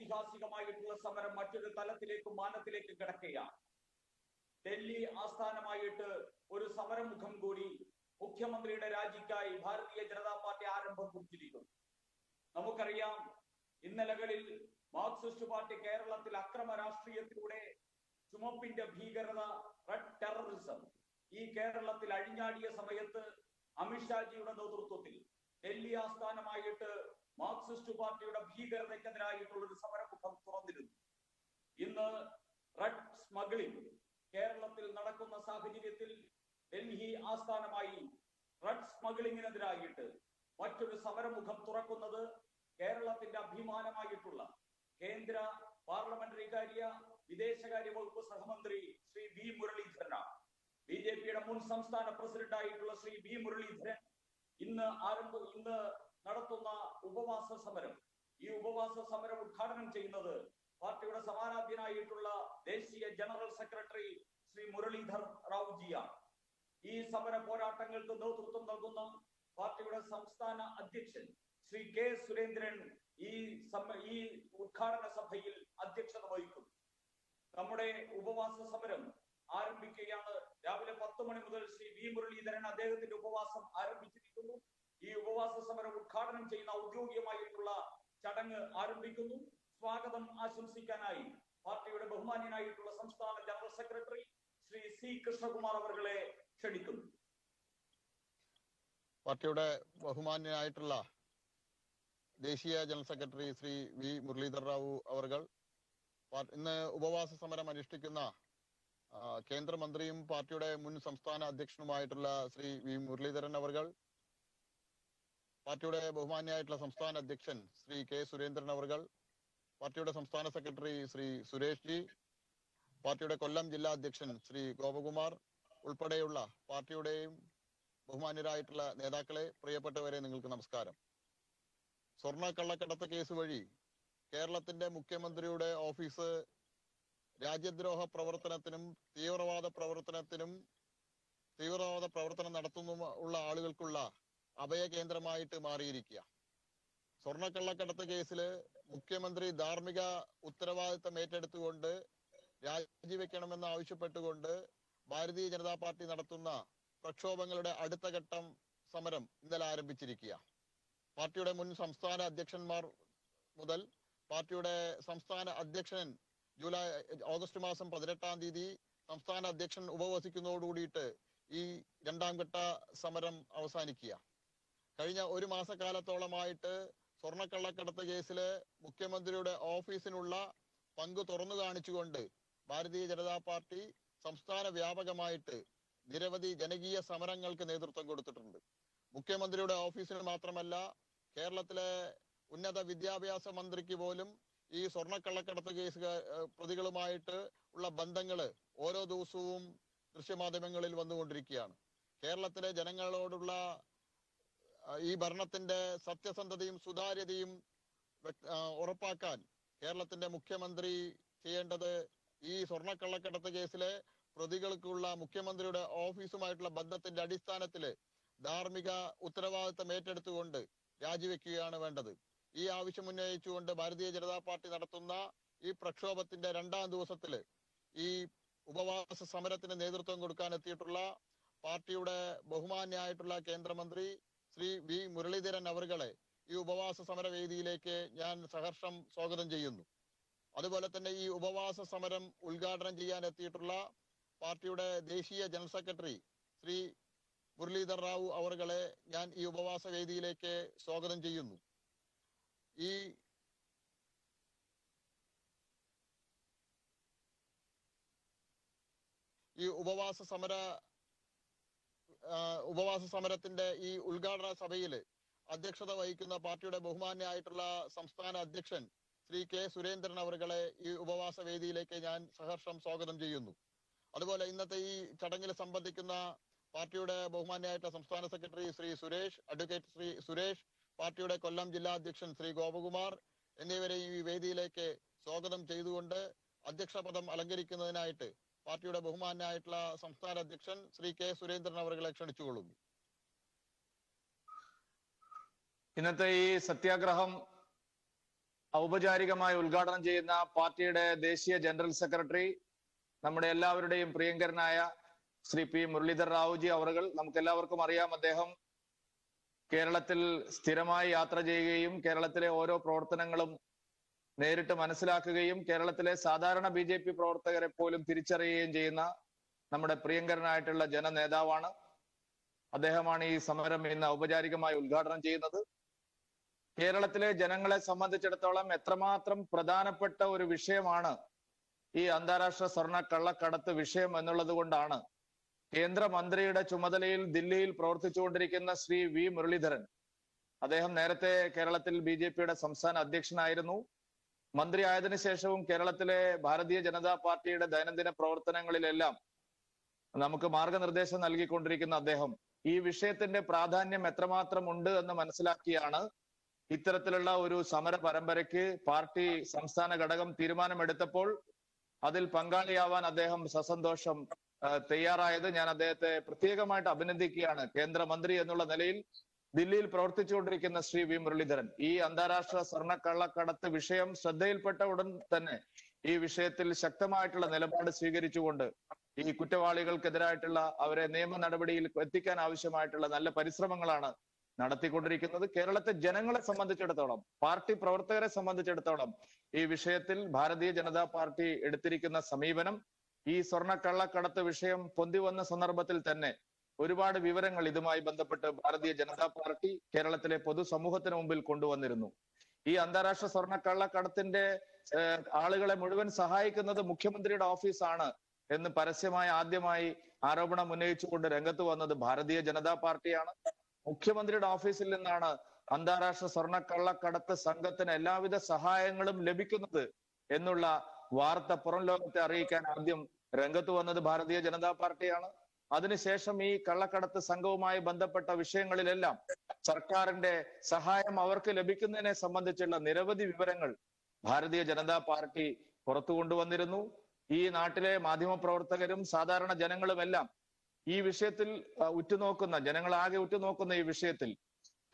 ഐതിഹാസികമായിട്ടുള്ള സമരം മറ്റൊരു തലത്തിലേക്കും മാനത്തിലേക്കും കിടക്കുകയാണ്. ഡൽഹി ആസ്ഥാനമായിട്ട് ഒരു സമരമുഖം കൂടി മുഖ്യമന്ത്രിയുടെ രാജിക്കായി ഭാരതീയ ജനതാ പാർട്ടി ആരംഭം കുറിച്ചിരിക്കുന്നു. നമുക്കറിയാം, ഇന്നലകളിൽ മാർക്സിസ്റ്റ് പാർട്ടി കേരളത്തിൽ അക്രമ രാഷ്ട്രീയത്തിലൂടെ ചുമപ്പിന്റെ ഭീകരത, റെഡ് ടെററിസം ഈ കേരളത്തിൽ അഴിഞ്ഞാടിയ സമയത്ത് അമിത്ഷാജിയുടെ നേതൃത്വത്തിൽ ഡൽഹി ആസ്ഥാനമായിട്ട് മാർക്സിസ്റ്റ് പാർട്ടിയുടെ ഭീകരതയ്ക്കെതിരായിട്ടുള്ള ഒരു സമരമുഖം തുറന്നിരുന്നു. ഇന്ന് റെഡ് സ്മഗ്ലിംഗ് കേരളത്തിൽ നടക്കുന്ന സാഹചര്യത്തിൽ ഡൽഹി ആസ്ഥാനമായി റെഡ് സ്മഗ്ലിംഗിനെതിരായിട്ട് മറ്റൊരു സമരമുഖം തുറക്കുന്നത് കേരളത്തിന്റെ അഭിമാനമായിട്ടുള്ള കേന്ദ്ര പാർലമെന്ററി കാര്യ വിദേശകാര്യ വകുപ്പ് സഹമന്ത്രി ശ്രീ വി മുരളീധരനാണ്. ബിജെപിയുടെ മുൻ സംസ്ഥാന പ്രസിഡന്റ് ആയിട്ടുള്ള ശ്രീ വി മുരളീധരൻ ഇന്ന് നടത്തുന്ന ഉപവാസ സമരം, ഈ ഉപവാസ സമരം ഉദ്ഘാടനം ചെയ്യുന്നത് പാർട്ടിയുടെ സമാരാധ്യനായിട്ടുള്ള ദേശീയ ജനറൽ സെക്രട്ടറി ശ്രീ മുരളീധർ റാവുജിയാണ്. ഈ സമര പോരാട്ടങ്ങൾക്ക് നേതൃത്വം നൽകുന്ന പാർട്ടിയുടെ സംസ്ഥാന അധ്യക്ഷൻ ശ്രീ കെ സുരേന്ദ്രൻ ഈ ഉദ്ഘാടന സഭയിൽ അധ്യക്ഷത വഹിക്കുന്നു. നമ്മുടെ ഉപവാസ സമരം ആരംഭിക്കുകയാണ്. രാവിലെ 10 മണി മുതൽ ശ്രീ വി മുരളീധരൻ അദ്ദേഹത്തിന്റെ ഉപവാസം ആരംഭിച്ചിരിക്കുന്നു. ഈ ഉപവാസ സമരം ഉദ്ഘാടനം ചെയ്യുന്ന ഔദ്യോഗികമായിട്ടുള്ള ചടങ്ങ് ആരംഭിക്കുന്നു. സ്വാഗതം ആശംസിക്കാനായി പാർട്ടിയുടെ ബഹുമാന്യനായിട്ടുള്ള സംസ്ഥാന ജനറൽ സെക്രട്ടറി ശ്രീ സി കൃഷ്ണകുമാർ അവരെ ക്ഷണിക്കുന്നു. പാർട്ടിയുടെ ബഹുമാന്യനായിട്ടുള്ള ദേശീയ ജനറൽ സെക്രട്ടറി ശ്രീ വി മുരളീധർ റാവു അവർകൾ, ഇന്ന് ഉപവാസ സമരം അനുഷ്ഠിക്കുന്ന കേന്ദ്രമന്ത്രിയും പാർട്ടിയുടെ മുൻ സംസ്ഥാന അധ്യക്ഷനുമായിട്ടുള്ള ശ്രീ വി മുരളീധരൻ അവർകൾ, പാർട്ടിയുടെ ബഹുമാന്യനായിട്ടുള്ള സംസ്ഥാന അധ്യക്ഷൻ ശ്രീ കെ സുരേന്ദ്രൻ അവർകൾ, പാർട്ടിയുടെ സംസ്ഥാന സെക്രട്ടറി ശ്രീ സുരേഷ് ജി, പാർട്ടിയുടെ കൊല്ലം ജില്ലാ അധ്യക്ഷൻ ശ്രീ ഗോപകുമാർ ഉൾപ്പെടെയുള്ള പാർട്ടിയുടെയും ബഹുമാന്യരായിട്ടുള്ള നേതാക്കളെ, പ്രിയപ്പെട്ടവരെ, നിങ്ങൾക്ക് നമസ്കാരം. സ്വർണ്ണ കള്ളക്കടത്ത് കേസ് വഴി കേരളത്തിന്റെ മുഖ്യമന്ത്രിയുടെ ഓഫീസ് രാജ്യദ്രോഹ പ്രവർത്തനത്തിനും തീവ്രവാദ പ്രവർത്തനം നടത്തുന്ന ആളുകൾക്കുള്ള അഭയ കേന്ദ്രമായിട്ട് മാറിയിരിക്കുക. സ്വർണ്ണക്കള്ളക്കടത്ത് കേസില് മുഖ്യമന്ത്രി ധാർമ്മിക ഉത്തരവാദിത്തം ഏറ്റെടുത്തുകൊണ്ട് രാജിവെക്കണമെന്ന് ആവശ്യപ്പെട്ടുകൊണ്ട് ഭാരതീയ ജനതാ പാർട്ടി നടത്തുന്ന പ്രക്ഷോഭങ്ങളുടെ അടുത്ത ഘട്ടം സമരം ഇന്നലെ ആരംഭിച്ചിരിക്കുക. പാർട്ടിയുടെ മുൻ സംസ്ഥാന അധ്യക്ഷന്മാർ മുതൽ പാർട്ടിയുടെ സംസ്ഥാന അധ്യക്ഷൻ ഓഗസ്റ്റ് മാസം 18-ാം തീയതി സംസ്ഥാന അധ്യക്ഷൻ ഉപവസിക്കുന്നതോടുകൂടിയിട്ട് ഈ 2ാം ഘട്ട സമരം അവസാനിക്കുക. കഴിഞ്ഞ 1 മാസക്കാലത്തോളമായിട്ട് സ്വർണ്ണക്കള്ളക്കടത്ത് കേസില് മുഖ്യമന്ത്രിയുടെ ഓഫീസിനുള്ള പങ്ക് തുറന്നു കാണിച്ചുകൊണ്ട് ഭാരതീയ ജനതാ പാർട്ടി സംസ്ഥാന വ്യാപകമായിട്ട് നിരവധി ജനകീയ സമരങ്ങൾക്ക് നേതൃത്വം കൊടുത്തിട്ടുണ്ട്. മുഖ്യമന്ത്രിയുടെ ഓഫീസിന് മാത്രമല്ല, കേരളത്തിലെ ഉന്നത വിദ്യാഭ്യാസ മന്ത്രിക്ക് പോലും ഈ സ്വർണ്ണക്കള്ളക്കടത്ത് കേസ് പ്രതികളുമായിട്ട് ഉള്ള ബന്ധങ്ങള് ഓരോ ദിവസവും ദൃശ്യമാധ്യമങ്ങളിൽ വന്നുകൊണ്ടിരിക്കുകയാണ്. കേരളത്തിലെ ജനങ്ങളോടുള്ള ഈ ഭരണത്തിന്റെ സത്യസന്ധതയും സുതാര്യതയും ഉറപ്പാക്കാൻ കേരളത്തിന്റെ മുഖ്യമന്ത്രി ചെയ്യേണ്ടത് ഈ സ്വർണ്ണക്കള്ളക്കടത്ത് കേസിലെ പ്രതികൾക്കുള്ള മുഖ്യമന്ത്രിയുടെ ഓഫീസുമായിട്ടുള്ള ബന്ധത്തിന്റെ അടിസ്ഥാനത്തില് ധാർമ്മിക ഉത്തരവാദിത്തം ഏറ്റെടുത്തുകൊണ്ട് രാജിവെക്കുകയാണ് വേണ്ടത്. ഈ ആവശ്യം ഉന്നയിച്ചുകൊണ്ട് ഭാരതീയ ജനതാ പാർട്ടി നടത്തുന്ന ഈ പ്രക്ഷോഭത്തിന്റെ 2ാം ദിവസത്തില് ഈ ഉപവാസ സമരത്തിന് നേതൃത്വം കൊടുക്കാൻ എത്തിയിട്ടുള്ള പാർട്ടിയുടെ ബഹുമാന്യായിട്ടുള്ള കേന്ദ്രമന്ത്രി ശ്രീ വി മുരളീധരൻ അവറുകളെ ഈ ഉപവാസ സമര വേദിയിലേക്ക് ഞാൻ സഹർഷം സ്വാഗതം ചെയ്യുന്നു. അതുപോലെ തന്നെ ഈ ഉപവാസ സമരം ഉദ്ഘാടനം ചെയ്യാൻ എത്തിയിട്ടുള്ള പാർട്ടിയുടെ ദേശീയ ജനറൽ സെക്രട്ടറി ശ്രീ മുരളീധർ റാവു അവറുകളെ ഞാൻ ഈ ഉപവാസ വേദിയിലേക്ക് സ്വാഗതം ചെയ്യുന്നു. ഈ ഉപവാസ സമരത്തിന്റെ ഈ ഉദ്ഘാടന സഭയില് അധ്യക്ഷത വഹിക്കുന്ന പാർട്ടിയുടെ ബഹുമാന്യായിട്ടുള്ള സംസ്ഥാന അധ്യക്ഷൻ ശ്രീ കെ സുരേന്ദ്രൻ അവറുകളെ ഈ ഉപവാസ വേദിയിലേക്ക് ഞാൻ സഹർഷം സ്വാഗതം ചെയ്യുന്നു. അതുപോലെ ഇന്നത്തെ ഈ ചടങ്ങിൽ സംബന്ധിക്കുന്ന പാർട്ടിയുടെ ബഹുമാന്യായിട്ടുള്ള സംസ്ഥാന സെക്രട്ടറി ശ്രീ അഡ്വക്കേറ്റ് ശ്രീ സുരേഷ്, പാർട്ടിയുടെ കൊല്ലം ജില്ലാ അധ്യക്ഷൻ ശ്രീ ഗോപകുമാർ എന്നിവരെ ഈ വേദിയിലേക്ക് സ്വാഗതം ചെയ്തുകൊണ്ട് അധ്യക്ഷ പദം അലങ്കരിക്കുന്നതിനായിട്ട് പാർട്ടിയുടെ ബഹുമാന്യായിട്ടുള്ള സംസ്ഥാന അധ്യക്ഷൻ ശ്രീ കെ സുരേന്ദ്രൻ അവരെ ക്ഷണിച്ചുകൊള്ളുന്നു. ഇന്നത്തെ ഈ സത്യാഗ്രഹം ഔപചാരികമായി ഉദ്ഘാടനം ചെയ്യുന്ന പാർട്ടിയുടെ ദേശീയ ജനറൽ സെക്രട്ടറി, നമ്മുടെ എല്ലാവരുടെയും പ്രിയങ്കരനായ ശ്രീ പി മുരളീധർ റാവുജി അവറുകൾ. നമുക്ക് എല്ലാവർക്കും അറിയാം, അദ്ദേഹം കേരളത്തിൽ സ്ഥിരമായി യാത്ര ചെയ്യുകയും കേരളത്തിലെ ഓരോ പ്രവർത്തനങ്ങളും നേരിട്ട് മനസ്സിലാക്കുകയും കേരളത്തിലെ സാധാരണ BJP പ്രവർത്തകരെ പോലും തിരിച്ചറിയുകയും ചെയ്യുന്ന നമ്മുടെ പ്രിയങ്കരനായിട്ടുള്ള ജനനേതാവാണ്. അദ്ദേഹമാണ് ഈ സമരം ഇന്ന് ഔപചാരികമായി ഉദ്ഘാടനം ചെയ്യുന്നത്. കേരളത്തിലെ ജനങ്ങളെ സംബന്ധിച്ചിടത്തോളം എത്രമാത്രം പ്രധാനപ്പെട്ട ഒരു വിഷയമാണ് ഈ അന്താരാഷ്ട്ര സ്വർണ്ണ കള്ളക്കടത്ത് വിഷയം എന്നുള്ളത് കൊണ്ടാണ് കേന്ദ്രമന്ത്രിയുടെ ചുമതലയിൽ ദില്ലിയിൽ പ്രവർത്തിച്ചുകൊണ്ടിരിക്കുന്ന ശ്രീ വി മുരളീധരൻ, അദ്ദേഹം നേരത്തെ കേരളത്തിൽ BJPയുടെ സംസ്ഥാന അധ്യക്ഷനായിരുന്നു. മന്ത്രിയായതിനു ശേഷവും കേരളത്തിലെ ഭാരതീയ ജനതാ പാർട്ടിയുടെ ദൈനംദിന പ്രവർത്തനങ്ങളിലെല്ലാം നമുക്ക് മാർഗനിർദ്ദേശം നൽകിക്കൊണ്ടിരിക്കുന്ന അദ്ദേഹം ഈ വിഷയത്തിന്റെ പ്രാധാന്യം എത്രമാത്രം ഉണ്ട് എന്ന് മനസ്സിലാക്കിയാണ് ഇത്തരത്തിലുള്ള ഒരു സമര പരമ്പരയ്ക്ക് പാർട്ടി സംസ്ഥാന ഘടകം തീരുമാനമെടുത്തപ്പോൾ അതിൽ പങ്കാളിയാവാൻ അദ്ദേഹം സസന്തോഷം തയ്യാറായത്. ഞാൻ അദ്ദേഹത്തെ പ്രത്യേകമായിട്ട് അഭിനന്ദിക്കുകയാണ്. കേന്ദ്രമന്ത്രി എന്നുള്ള നിലയിൽ ദില്ലിയിൽ പ്രവർത്തിച്ചുകൊണ്ടിരിക്കുന്ന ശ്രീ വി മുരളീധരൻ ഈ അന്താരാഷ്ട്ര സ്വർണ്ണക്കള്ളക്കടത്ത് വിഷയം ശ്രദ്ധയിൽപ്പെട്ട ഉടൻ തന്നെ ഈ വിഷയത്തിൽ ശക്തമായിട്ടുള്ള നിലപാട് സ്വീകരിച്ചുകൊണ്ട് ഈ കുറ്റവാളികൾക്കെതിരായിട്ടുള്ള അവരെ നിയമ നടപടിയിൽ എത്തിക്കാൻ ആവശ്യമായിട്ടുള്ള നല്ല പരിശ്രമങ്ങളാണ് നടത്തിക്കൊണ്ടിരിക്കുന്നത്. കേരളത്തെ ജനങ്ങളെ സംബന്ധിച്ചിടത്തോളം, പാർട്ടി പ്രവർത്തകരെ സംബന്ധിച്ചിടത്തോളം ഈ വിഷയത്തിൽ ഭാരതീയ ജനതാ പാർട്ടി എടുത്തിരിക്കുന്ന സമീപനം, ഈ സ്വർണ്ണക്കള്ളക്കടത്ത് വിഷയം പൊന്തി വന്ന സന്ദർഭത്തിൽ തന്നെ ഒരുപാട് വിവരങ്ങൾ ഇതുമായി ബന്ധപ്പെട്ട് ഭാരതീയ ജനതാ പാർട്ടി കേരളത്തിലെ പൊതുസമൂഹത്തിന് മുമ്പിൽ കൊണ്ടുവന്നിരുന്നു. ഈ അന്താരാഷ്ട്ര സ്വർണ്ണക്കള്ളക്കടത്തിന്റെ ആളുകളെ മുഴുവൻ സഹായിക്കുന്നത് മുഖ്യമന്ത്രിയുടെ ഓഫീസാണ് എന്ന് പരസ്യമായി ആദ്യമായി ആരോപണം ഉന്നയിച്ചുകൊണ്ട് രംഗത്ത് വന്നത് ഭാരതീയ ജനതാ പാർട്ടിയാണ്. മുഖ്യമന്ത്രിയുടെ ഓഫീസിൽ നിന്നാണ് അന്താരാഷ്ട്ര സ്വർണ്ണക്കള്ളക്കടത്ത് സംഘത്തിന് എല്ലാവിധ സഹായങ്ങളും ലഭിക്കുന്നത് എന്നുള്ള വാർത്ത പുറം ലോകത്തെ അറിയിക്കാൻ ആദ്യം രംഗത്ത് വന്നത് ഭാരതീയ ജനതാ പാർട്ടിയാണ്. അതിനുശേഷം ഈ കള്ളക്കടത്ത് സംഘവുമായി ബന്ധപ്പെട്ട വിഷയങ്ങളിലെല്ലാം സർക്കാരിന്റെ സഹായം അവർക്ക് ലഭിക്കുന്നതിനെ സംബന്ധിച്ചുള്ള നിരവധി വിവരങ്ങൾ ഭാരതീയ ജനതാ പാർട്ടി പുറത്തു കൊണ്ടുവന്നിരുന്നു. ഈ നാട്ടിലെ മാധ്യമപ്രവർത്തകരും സാധാരണ ജനങ്ങളുമെല്ലാം ഈ വിഷയത്തിൽ ഉറ്റുനോക്കുന്ന, ജനങ്ങളാകെ ഉറ്റുനോക്കുന്ന ഈ വിഷയത്തിൽ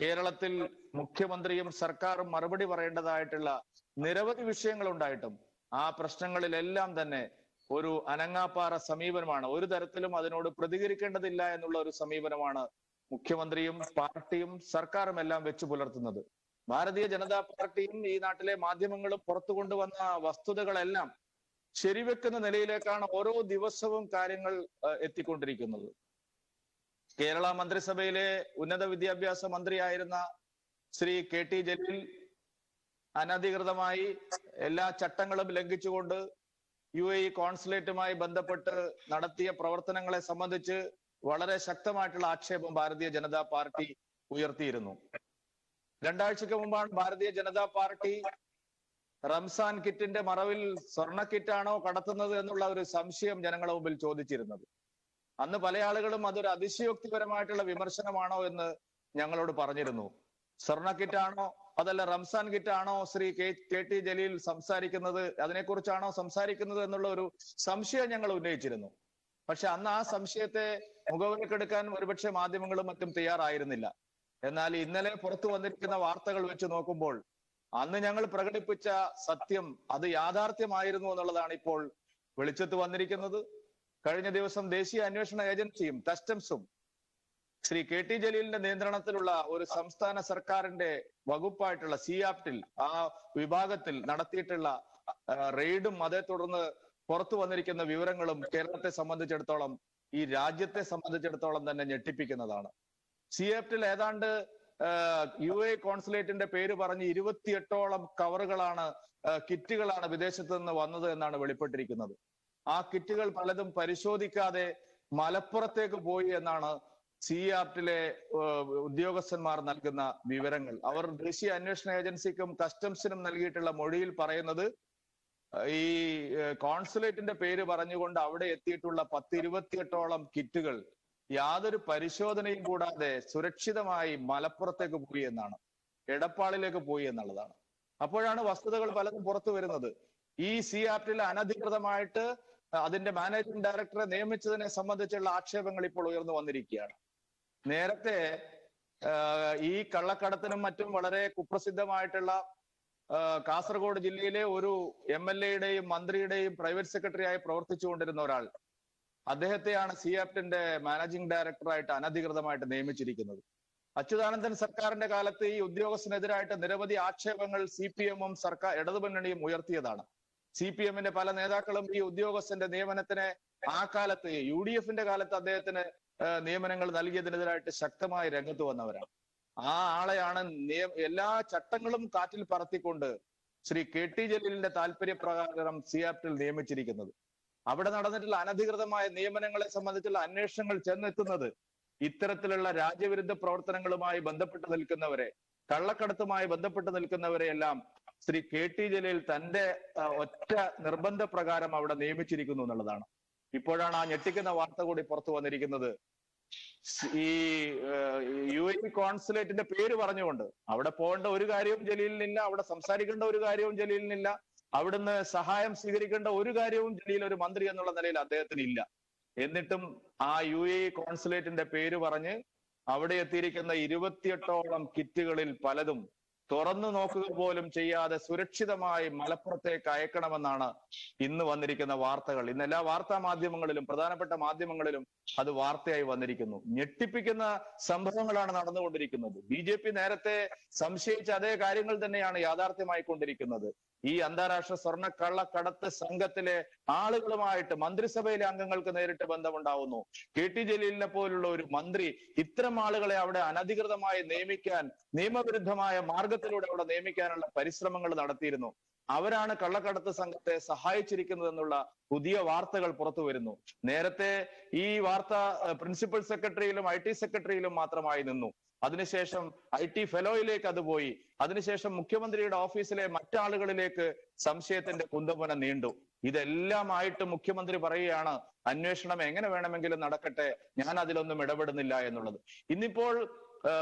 കേരളത്തിൽ മുഖ്യമന്ത്രിയും സർക്കാരും മറുപടി പറയേണ്ടതായിട്ടുള്ള നിരവധി വിഷയങ്ങൾ ഉണ്ടായിട്ടും ആ പ്രശ്നങ്ങളിലെല്ലാം തന്നെ ഒരു അനങ്ങാപ്പാറ സമീപനമാണ്. ഒരു തരത്തിലും അതിനോട് പ്രതികരിക്കേണ്ടതില്ല എന്നുള്ള ഒരു സമീപനമാണ് മുഖ്യമന്ത്രിയും പാർട്ടിയും സർക്കാരും എല്ലാം വെച്ചു പുലർത്തുന്നത്. ഭാരതീയ ജനതാ പാർട്ടിയും ഈ നാട്ടിലെ മാധ്യമങ്ങളും പുറത്തു കൊണ്ടുവന്ന വസ്തുതകളെല്ലാം ശരിവെക്കുന്ന നിലയിലേക്കാണ് ഓരോ ദിവസവും കാര്യങ്ങൾ എത്തിക്കൊണ്ടിരിക്കുന്നത്. കേരള മന്ത്രിസഭയിലെ ഉന്നത വിദ്യാഭ്യാസ മന്ത്രിയായിരുന്ന ശ്രീ KT ജലീൽ അനധികൃതമായി എല്ലാ ചട്ടങ്ങളും ലംഘിച്ചുകൊണ്ട് UAE കോൺസുലേറ്റുമായി ബന്ധപ്പെട്ട് നടത്തിയ പ്രവർത്തനങ്ങളെ സംബന്ധിച്ച് വളരെ ശക്തമായിട്ടുള്ള ആക്ഷേപം ഭാരതീയ ജനതാ പാർട്ടി ഉയർത്തിയിരുന്നു. 2 ആഴ്ചക്ക് മുമ്പാണ് ഭാരതീയ ജനതാ പാർട്ടി റംസാൻ കിറ്റിന്റെ മറവിൽ സ്വർണ്ണ കിറ്റാണോ കടത്തുന്നത് എന്നുള്ള ഒരു സംശയം ജനങ്ങളുടെ മുമ്പിൽ ചോദിച്ചിരുന്നത്. അന്ന് പല ആളുകളും അതൊരു അതിശയോക്തിപരമായിട്ടുള്ള വിമർശനമാണോ എന്ന് ഞങ്ങളോട് പറഞ്ഞിരുന്നു. സ്വർണ്ണ കിറ്റാണോ അതല്ല റംസാൻ കിറ്റാണോ ശ്രീ KT ജലീൽ സംസാരിക്കുന്നത്, അതിനെക്കുറിച്ചാണോ സംസാരിക്കുന്നത് എന്നുള്ള ഒരു സംശയം ഞങ്ങൾ ഉന്നയിച്ചിരുന്നു. പക്ഷെ അന്ന് ആ സംശയത്തെ മുഖവിലക്കെടുക്കാൻ ഒരുപക്ഷെ മാധ്യമങ്ങളും മറ്റും തയ്യാറായിരുന്നില്ല. എന്നാൽ ഇന്നലെ പുറത്തു വന്നിരിക്കുന്ന വാർത്തകൾ വെച്ച് നോക്കുമ്പോൾ അന്ന് ഞങ്ങൾ പ്രകടിപ്പിച്ച സത്യം അത് യാഥാർത്ഥ്യമായിരുന്നു എന്നുള്ളതാണ് ഇപ്പോൾ വെളിച്ചത്ത് വന്നിരിക്കുന്നത്. കഴിഞ്ഞ ദിവസം ദേശീയ അന്വേഷണ ഏജൻസിയും കസ്റ്റംസും ശ്രീ KT ജലീലിന്റെ നിയന്ത്രണത്തിലുള്ള ഒരു സംസ്ഥാന സർക്കാരിന്റെ വകുപ്പായിട്ടുള്ള സിയാപ്റ്റിൽ ആ വിഭാഗത്തിൽ നടത്തിയിട്ടുള്ള റെയ്ഡും അതേ തുടർന്ന് പുറത്തു വന്നിരിക്കുന്ന വിവരങ്ങളും കേരളത്തെ സംബന്ധിച്ചിടത്തോളം, ഈ രാജ്യത്തെ സംബന്ധിച്ചിടത്തോളം തന്നെ ഞെട്ടിപ്പിക്കുന്നതാണ്. സിയാപ്റ്റിൽ ഏതാണ്ട് UAE കോൺസുലേറ്റിന്റെ പേര് പറഞ്ഞ് 28ഓളം കവറുകളാണ്, കിറ്റുകളാണ് വിദേശത്ത് നിന്ന് വന്നത് എന്നാണ് വെളിപ്പെട്ടിരിക്കുന്നത്. ആ കിറ്റുകൾ പലതും പരിശോധിക്കാതെ മലപ്പുറത്തേക്ക് പോയി എന്നാണ് സിയാപ്റ്റിലെ ഉദ്യോഗസ്ഥന്മാർ നൽകുന്ന വിവരങ്ങൾ. അവർ ദേശീയ അന്വേഷണ ഏജൻസിക്കും കസ്റ്റംസിനും നൽകിയിട്ടുള്ള മൊഴിയിൽ പറയുന്നത് ഈ കോൺസുലേറ്റിന്റെ പേര് പറഞ്ഞുകൊണ്ട് അവിടെ എത്തിയിട്ടുള്ള 28ഓളം കിറ്റുകൾ യാതൊരു പരിശോധനയും കൂടാതെ സുരക്ഷിതമായി മലപ്പുറത്തേക്ക് പോയി എന്നാണ്, എടപ്പാളിലേക്ക് പോയി എന്നുള്ളതാണ്. അപ്പോഴാണ് വസ്തുതകൾ പലതും പുറത്തു വരുന്നത്. ഈ സിയാപ്റ്റിൽ അനധികൃതമായിട്ട് അതിന്റെ മാനേജിംഗ് ഡയറക്ടറെ നിയമിച്ചതിനെ സംബന്ധിച്ചുള്ള ആക്ഷേപങ്ങൾ ഇപ്പോൾ ഉയർന്നു വന്നിരിക്കുകയാണ്. നേരത്തെ ഈ കള്ളക്കടത്തിനും മറ്റും വളരെ കുപ്രസിദ്ധമായിട്ടുള്ള കാസർഗോഡ് ജില്ലയിലെ ഒരു MLA-യുടെയും മന്ത്രിയുടെയും പ്രൈവറ്റ് സെക്രട്ടറി ആയി പ്രവർത്തിച്ചുകൊണ്ടിരുന്ന ഒരാൾ, അദ്ദേഹത്തെയാണ് സിആപ്റ്റിന്റെ മാനേജിംഗ് ഡയറക്ടറായിട്ട് അനധികൃതമായിട്ട് നിയമിച്ചിരിക്കുന്നത്. അച്യുതാനന്ദൻ സർക്കാരിന്റെ കാലത്ത് ഈ ഉദ്യോഗസ്ഥനെതിരായിട്ട് നിരവധി ആക്ഷേപങ്ങൾ CPM-ഉം സർക്കാർ ഇടതുമുന്നണിയും ഉയർത്തിയതാണ്. CPM-ന്റെ പല നേതാക്കളും ഈ ഉദ്യോഗസ്ഥന്റെ നിയമനത്തിന് ആ കാലത്ത് UDF-ന്റെ കാലത്ത് അദ്ദേഹത്തിന് നിയമനങ്ങൾ നൽകിയതിനെതിരായിട്ട് ശക്തമായി രംഗത്ത് വന്നവരാണ്. ആ ആളെയാണ് എല്ലാ ചട്ടങ്ങളും കാറ്റിൽ പറത്തിക്കൊണ്ട് ശ്രീ KT ജലീലിന്റെ താല്പര്യപ്രകാരം സിആപ്റ്റിൽ നിയമിച്ചിരിക്കുന്നത്. അവിടെ നടന്നിട്ടുള്ള അനധികൃതമായ നിയമനങ്ങളെ സംബന്ധിച്ചുള്ള അന്വേഷണങ്ങൾ ചെന്നെത്തുന്നത് ഇത്തരത്തിലുള്ള രാജ്യവിരുദ്ധ പ്രവർത്തനങ്ങളുമായി ബന്ധപ്പെട്ട് നിൽക്കുന്നവരെ, കള്ളക്കടത്തുമായി ബന്ധപ്പെട്ട് നിൽക്കുന്നവരെ എല്ലാം ശ്രീ KT ജലീൽ തന്റെ ഒറ്റ നിർബന്ധ പ്രകാരം അവിടെ നിയമിച്ചിരിക്കുന്നു എന്നുള്ളതാണ്. ഇപ്പോഴാണ് ആ ഞെട്ടിക്കുന്ന വാർത്ത കൂടി പുറത്തു വന്നിരിക്കുന്നത്. ഈ UAE കോൺസുലേറ്റിന്റെ പേര് പറഞ്ഞുകൊണ്ട് അവിടെ പോകേണ്ട ഒരു കാര്യവും ജലീലിനില്ല, അവിടെ സംസാരിക്കേണ്ട ഒരു കാര്യവും ജലീലിനില്ല, അവിടുന്ന് സഹായം സ്വീകരിക്കേണ്ട ഒരു കാര്യവും ജലീൽ ഒരു മന്ത്രി എന്നുള്ള നിലയിൽ അദ്ദേഹത്തിന് ഇല്ല. എന്നിട്ടും ആ UAE കോൺസുലേറ്റിന്റെ പേര് പറഞ്ഞ് അവിടെ എത്തിയിരിക്കുന്ന 28ഓളം കിറ്റുകളിൽ പലതും തുറന്നു നോക്കുക പോലും ചെയ്യാതെ സുരക്ഷിതമായി മലപ്പുറത്തേക്ക് അയക്കണമെന്നാണ് ഇന്ന് വന്നിരിക്കുന്ന വാർത്തകൾ. ഇന്ന് എല്ലാ വാർത്താ മാധ്യമങ്ങളിലും പ്രധാനപ്പെട്ട മാധ്യമങ്ങളിലും അത് വാർത്തയായി വന്നിരിക്കുന്നു. ഞെട്ടിപ്പിക്കുന്ന സംഭവങ്ങളാണ് നടന്നുകൊണ്ടിരിക്കുന്നത്. BJP നേരത്തെ സംശയിച്ച അതേ കാര്യങ്ങൾ തന്നെയാണ് യാഥാർത്ഥ്യമായി കൊണ്ടിരിക്കുന്നത്. ഈ അന്താരാഷ്ട്ര സ്വർണ്ണ കള്ളക്കടത്ത് സംഘത്തിലെ ആളുകളുമായിട്ട് മന്ത്രിസഭയിലെ അംഗങ്ങൾക്ക് നേരിട്ട് ബന്ധമുണ്ടാവുന്നു. KT ജലീലിനെ പോലുള്ള ഒരു മന്ത്രി ഇത്തരം ആളുകളെ അവിടെ അനധികൃതമായി നിയമിക്കാൻ, നിയമവിരുദ്ധമായ മാർഗത്തിലൂടെ അവിടെ നിയമിക്കാനുള്ള പരിശ്രമങ്ങൾ നടത്തിയിരുന്നു. അവരാണ് കള്ളക്കടത്ത് സംഘത്തെ സഹായിച്ചിരിക്കുന്നത് എന്നുള്ള പുതിയ വാർത്തകൾ പുറത്തു വരുന്നു. നേരത്തെ ഈ വാർത്ത പ്രിൻസിപ്പൽ സെക്രട്ടറിയിലും IT സെക്രട്ടറിയിലും മാത്രമായി നിന്നു. അതിനുശേഷം IT ഫെലോയിലേക്ക് അത് പോയി. അതിനുശേഷം മുഖ്യമന്ത്രിയുടെ ഓഫീസിലെ മറ്റാളുകളിലേക്ക് സംശയത്തിന്റെ കുന്തമുന നീണ്ടു. ഇതെല്ലാമായിട്ട് മുഖ്യമന്ത്രി പറയുകയാണ് അന്വേഷണം എങ്ങനെ വേണമെങ്കിലും നടക്കട്ടെ, ഞാൻ അതിലൊന്നും ഇടപെടുന്നില്ല എന്നുള്ളത്. ഇന്നിപ്പോൾ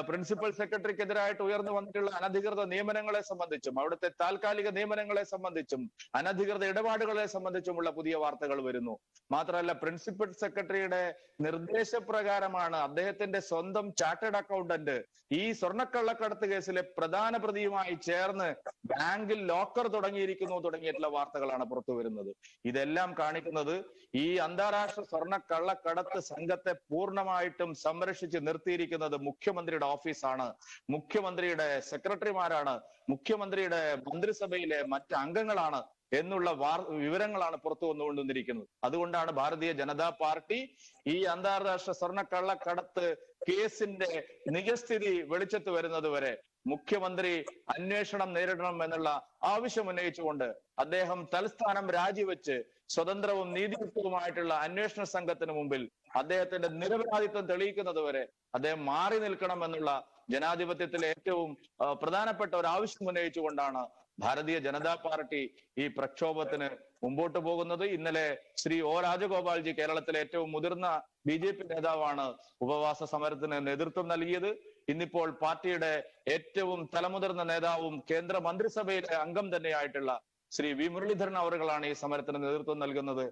പ്രിൻസിപ്പൽ സെക്രട്ടറിക്കെതിരായിട്ട് ഉയർന്നു വന്നിട്ടുള്ള അനധികൃത നിയമനങ്ങളെ സംബന്ധിച്ചും അവിടുത്തെ താൽക്കാലിക നിയമനങ്ങളെ സംബന്ധിച്ചും അനധികൃത ഇടപാടുകളെ സംബന്ധിച്ചുമുള്ള പുതിയ വാർത്തകൾ വരുന്നു. മാത്രമല്ല, പ്രിൻസിപ്പൽ സെക്രട്ടറിയുടെ നിർദ്ദേശപ്രകാരമാണ് അദ്ദേഹത്തിന്റെ സ്വന്തം ചാർട്ടേഡ് അക്കൗണ്ടന്റ് ഈ സ്വർണ്ണക്കള്ളക്കടത്ത് കേസിലെ പ്രധാന പ്രതിയുമായി ചേർന്ന് ബാങ്കിൽ ലോക്കർ തുടങ്ങിയിട്ടുള്ള വാർത്തകളാണ് പുറത്തു വരുന്നത്. ഇതെല്ലാം കാണിക്കുന്നത് ഈ അന്താരാഷ്ട്ര സ്വർണ്ണക്കള്ളക്കടത്ത് സംഘത്തെ പൂർണ്ണമായിട്ടും സംരക്ഷിച്ച് നിർത്തിയിരിക്കുന്നത് മുഖ്യമന്ത്രിയുടെ ഓഫീസാണ്, മുഖ്യമന്ത്രിയുടെ സെക്രട്ടറിമാരാണ്, മുഖ്യമന്ത്രിയുടെ മന്ത്രിസഭയിലെ മറ്റ് അംഗങ്ങളാണ് എന്നുള്ള വിവരങ്ങളാണ് പുറത്തു വന്നുകൊണ്ടിരിക്കുന്നത്. അതുകൊണ്ടാണ് ഭാരതീയ ജനതാ പാർട്ടി ഈ അന്താരാഷ്ട്ര സ്വർണ്ണക്കള്ളക്കടത്ത് കേസിന്റെ നിജസ്ഥിതി വെളിച്ചത്ത് വരുന്നത് വരെ മുഖ്യമന്ത്രി അന്വേഷണം നേരിടണം എന്നുള്ള ആവശ്യം ഉന്നയിച്ചുകൊണ്ട് അദ്ദേഹം തൽസ്ഥാനം രാജിവെച്ച് സ്വതന്ത്രവും നീതിയുക്തവുമായിട്ടുള്ള അന്വേഷണ സംഘത്തിന് മുമ്പിൽ അദ്ദേഹത്തിന്റെ നിരപരാധിത്വം തെളിയിക്കുന്നത് വരെ അദ്ദേഹം മാറി നിൽക്കണം എന്നുള്ള ജനാധിപത്യത്തിലെ ഏറ്റവും പ്രധാനപ്പെട്ട ഒരു ആവശ്യം ഉന്നയിച്ചുകൊണ്ടാണ് ഭാരതീയ ജനതാ പാർട്ടി ഈ പ്രക്ഷോഭത്തിന് മുമ്പോട്ട് പോകുന്നത്. ഇന്നലെ ശ്രീ O രാജഗോപാൽജി, കേരളത്തിലെ ഏറ്റവും മുതിർന്ന BJP നേതാവാണ്, ഉപവാസ സമരത്തിന് നേതൃത്വം നൽകിയത്. ഇന്നിപ്പോൾ പാർട്ടിയുടെ ഏറ്റവും തലമുതിർന്ന നേതാവും കേന്ദ്ര മന്ത്രിസഭയിലെ അംഗം തന്നെയായിട്ടുള്ള ശ്രീ V മുരളീധരൻ അവറുകളാണ് ഈ സമരത്തിന് നേതൃത്വം നൽകുന്നത്.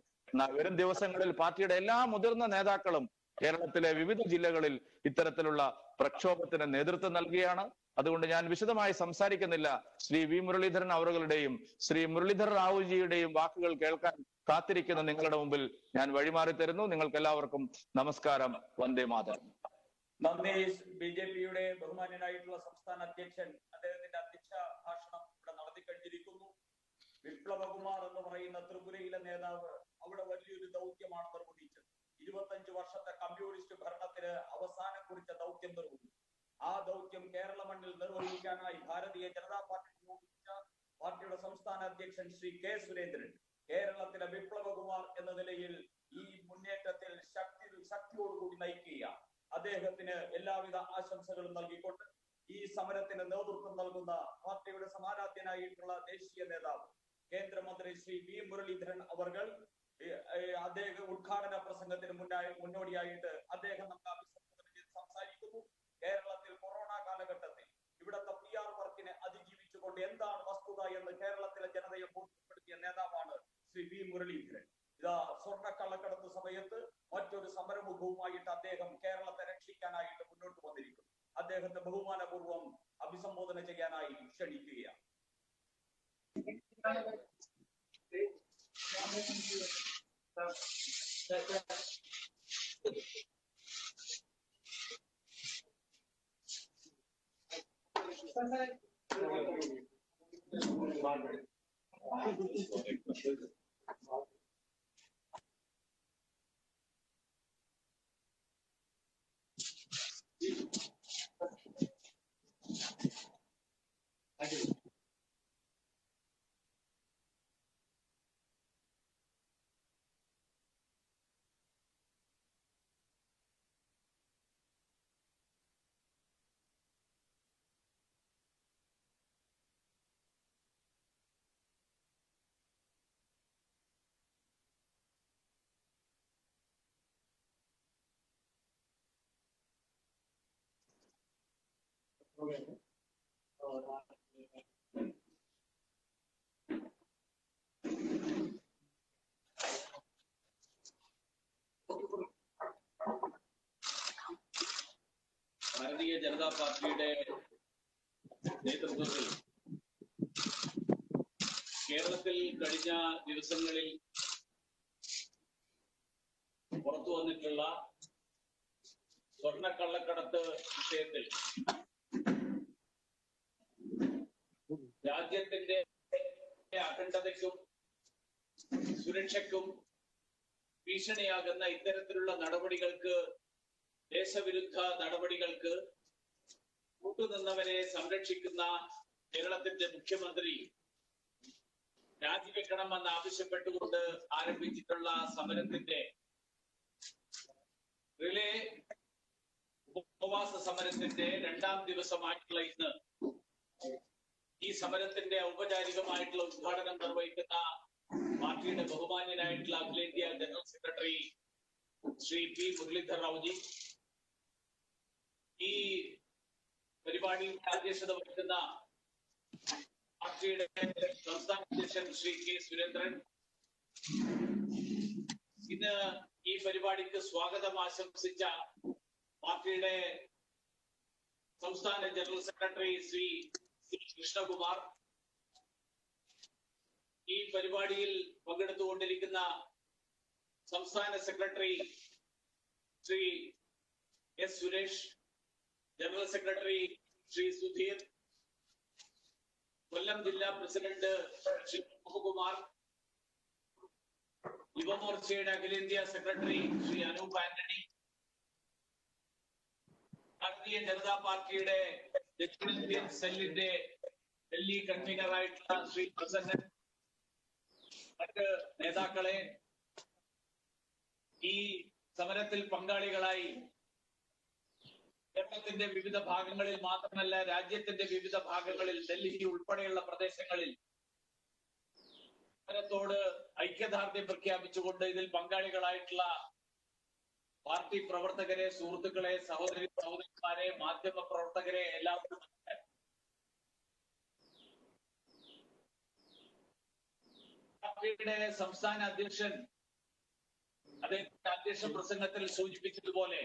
വരും ദിവസങ്ങളിൽ പാർട്ടിയുടെ എല്ലാ മുതിർന്ന നേതാക്കളും കേരളത്തിലെ വിവിധ ജില്ലകളിൽ ഇത്തരത്തിലുള്ള പ്രക്ഷോഭത്തിന് നേതൃത്വം നൽകുകയാണ്. അതുകൊണ്ട് ഞാൻ വിശദമായി സംസാരിക്കുന്നില്ല. ശ്രീ V മുരളീധരൻ അവറുകളുടെയും ശ്രീ മുരളീധർ റാവുജിയുടെയും വാക്കുകൾ കേൾക്കാൻ കാത്തിരിക്കുന്ന നിങ്ങളുടെ മുമ്പിൽ ഞാൻ വഴിമാറി തരുന്നു. നിങ്ങൾക്ക് എല്ലാവർക്കും നമസ്കാരം. വന്ദേ മാതരം. നന്ദി. BJP-യുടെ ബഹുമാന്യനായിട്ടുള്ള സംസ്ഥാന അധ്യക്ഷൻ അദ്ദേഹത്തിന്റെ അധ്യക്ഷ ഭാഷണം ഇവിടെ നടത്തി കഴിഞ്ഞിരിക്കുന്നു. വിപ്ലവകുമാർ എന്ന് പറയുന്ന ത്രിപുരയിലെ നേതാവ് അവിടെ വലിയൊരു ദൗത്യമാണ് നിർവഹിച്ചത്. 25 വർഷത്തെ കമ്മ്യൂണിസ്റ്റ് ഭരണത്തിന് അവസാനം കുറിച്ച ദൗത്യം നിർവഹിച്ചു. ആ ദൗത്യം കേരള മണ്ണിൽ നിർവഹിക്കാനായി ഭാരതീയ ജനതാ പാർട്ടി നിയോഗിച്ച പാർട്ടിയുടെ സംസ്ഥാന അധ്യക്ഷൻ ശ്രീ K സുരേന്ദ്രൻ കേരളത്തിലെ വിപ്ലവകുമാർ എന്ന നിലയിൽ ഈ മുന്നേറ്റത്തിൽ ശക്തിയോടുകൂടി നയിക്കുകയാണ്. അദ്ദേഹത്തിന് എല്ലാവിധ ആശംസകളും നൽകിക്കൊണ്ട് ഈ സമരത്തിന് നേതൃത്വം നൽകുന്ന പാർട്ടിയുടെ സമാരാധ്യനായിട്ടുള്ള ദേശീയ നേതാവ് കേന്ദ്രമന്ത്രി ശ്രീ V മുരളീധരൻ അവർകൾ അദ്ദേഹം ഉദ്ഘാടന പ്രസംഗത്തിന് മുന്നോടിയായിട്ട് അദ്ദേഹം നമുക്ക് അഭിസംബോധന ചെയ്ത് സംസാരിക്കുന്നു. കേരളത്തിൽ കൊറോണ കാലഘട്ടത്തിൽ ഇവിടുത്തെ PR വർക്കിനെ അതിജീവിച്ചുകൊണ്ട് എന്താണ് വസ്തുത എന്ന് കേരളത്തിലെ ജനതയെ ബോധ്യപ്പെടുത്തിയ നേതാവാണ് ശ്രീ V മുരളീധരൻ. ഇതാ സ്വർണ്ണക്കള്ളക്കടത്ത് സമയത്ത് മറ്റൊരു സമരമുഖവുമായിട്ട് അദ്ദേഹം കേരളത്തെ രക്ഷിക്കാനായിട്ട് മുന്നോട്ട് വന്നിരിക്കുന്നു. അദ്ദേഹത്തെ ബഹുമാനപൂർവ്വം അഭിസംബോധന ചെയ്യാനായി ക്ഷണിക്കുകയാണ്. ഭാരതീയ ജനതാ പാർട്ടിയുടെ നേതൃത്വത്തിൽ കേരളത്തിൽ കഴിഞ്ഞ ദിവസങ്ങളിൽ പുറത്തു വന്നിട്ടുള്ള സ്വർണ്ണക്കള്ളക്കടത്ത് വിഷയത്തിൽ രാജ്യത്തിന്റെ അഖണ്ഡതയ്ക്കും സുരക്ഷയ്ക്കും ഭീഷണിയാകുന്ന ഇത്തരത്തിലുള്ള നടപടികൾക്ക്, ദേശവിരുദ്ധ നടപടികൾക്ക് കൂട്ടുനിന്നവരെ സംരക്ഷിക്കുന്ന കേരളത്തിന്റെ മുഖ്യമന്ത്രി രാജിവെക്കണമെന്ന് ആവശ്യപ്പെട്ടുകൊണ്ട് ആരംഭിച്ചിട്ടുള്ള സമരത്തിന്റെ റിലേ ഉപവാസ സമരത്തിന്റെ 2ാം ദിവസമായിട്ടുള്ള ഇന്ന് ഈ സമരത്തിന്റെ ഔപചാരികമായിട്ടുള്ള ഉദ്ഘാടനം നിർവഹിക്കുന്ന പാർട്ടിയുടെ ബഹുമാന്യനായിട്ടുള്ള അഖിലേന്ത്യാ general secretary Shri P Muralidhar റാവുജി, ഈ പരിപാടിയിൽ അധ്യക്ഷത വഹിക്കുന്ന പാർട്ടിയുടെ സംസ്ഥാന അധ്യക്ഷൻ ശ്രീ കെ സുരേന്ദ്രൻ, ഇന്ന് ഈ പരിപാടിക്ക് സ്വാഗതം ആശംസിച്ച പാർട്ടിയുടെ സംസ്ഥാന ജനറൽ സെക്രട്ടറി ശ്രീ കൃഷ്ണകുമാർ, ഈ പരിപാടിയിൽ പങ്കെടുത്തുകൊണ്ടിരിക്കുന്ന സംസ്ഥാന secretary Shri S Suresh, general secretary Shri Sudheer, Kollam ജില്ലാ പ്രസിഡന്റ് ശ്രീ മുഹകുമാർ, യുവമോർച്ചയുടെ അഖിലേന്ത്യാ സെക്രട്ടറി ശ്രീ അനൂപ് ആന്റണി, ഭാരതീയ ജനതാ പാർട്ടിയുടെ ദക്ഷിണേന്ത്യൻ സെല്ലിന്റെ ഡൽഹി കൺവീനറായിട്ടുള്ള ശ്രീ പ്രസന്നൻ, മറ്റ് നേതാക്കളെ, ഈ സമരത്തിൽ പങ്കാളികളായി കേരളത്തിന്റെ വിവിധ ഭാഗങ്ങളിൽ മാത്രമല്ല രാജ്യത്തിന്റെ വിവിധ ഭാഗങ്ങളിൽ, ഡൽഹി ഉൾപ്പെടെയുള്ള പ്രദേശങ്ങളിൽ സമരത്തോട് ഐക്യദാർഢ്യം പ്രഖ്യാപിച്ചുകൊണ്ട് ഇതിൽ പങ്കാളികളായിട്ടുള്ള പാർട്ടി പ്രവർത്തകരെ, സുഹൃത്തുക്കളെ, സഹോദരിമാരെ, മാധ്യമ പ്രവർത്തകരെ എല്ലാവരും പാർട്ടിയുടെ സംസ്ഥാന അധ്യക്ഷൻ അദ്ദേഹത്തിന്റെ അധ്യക്ഷ പ്രസംഗത്തിൽ സൂചിപ്പിച്ചതുപോലെ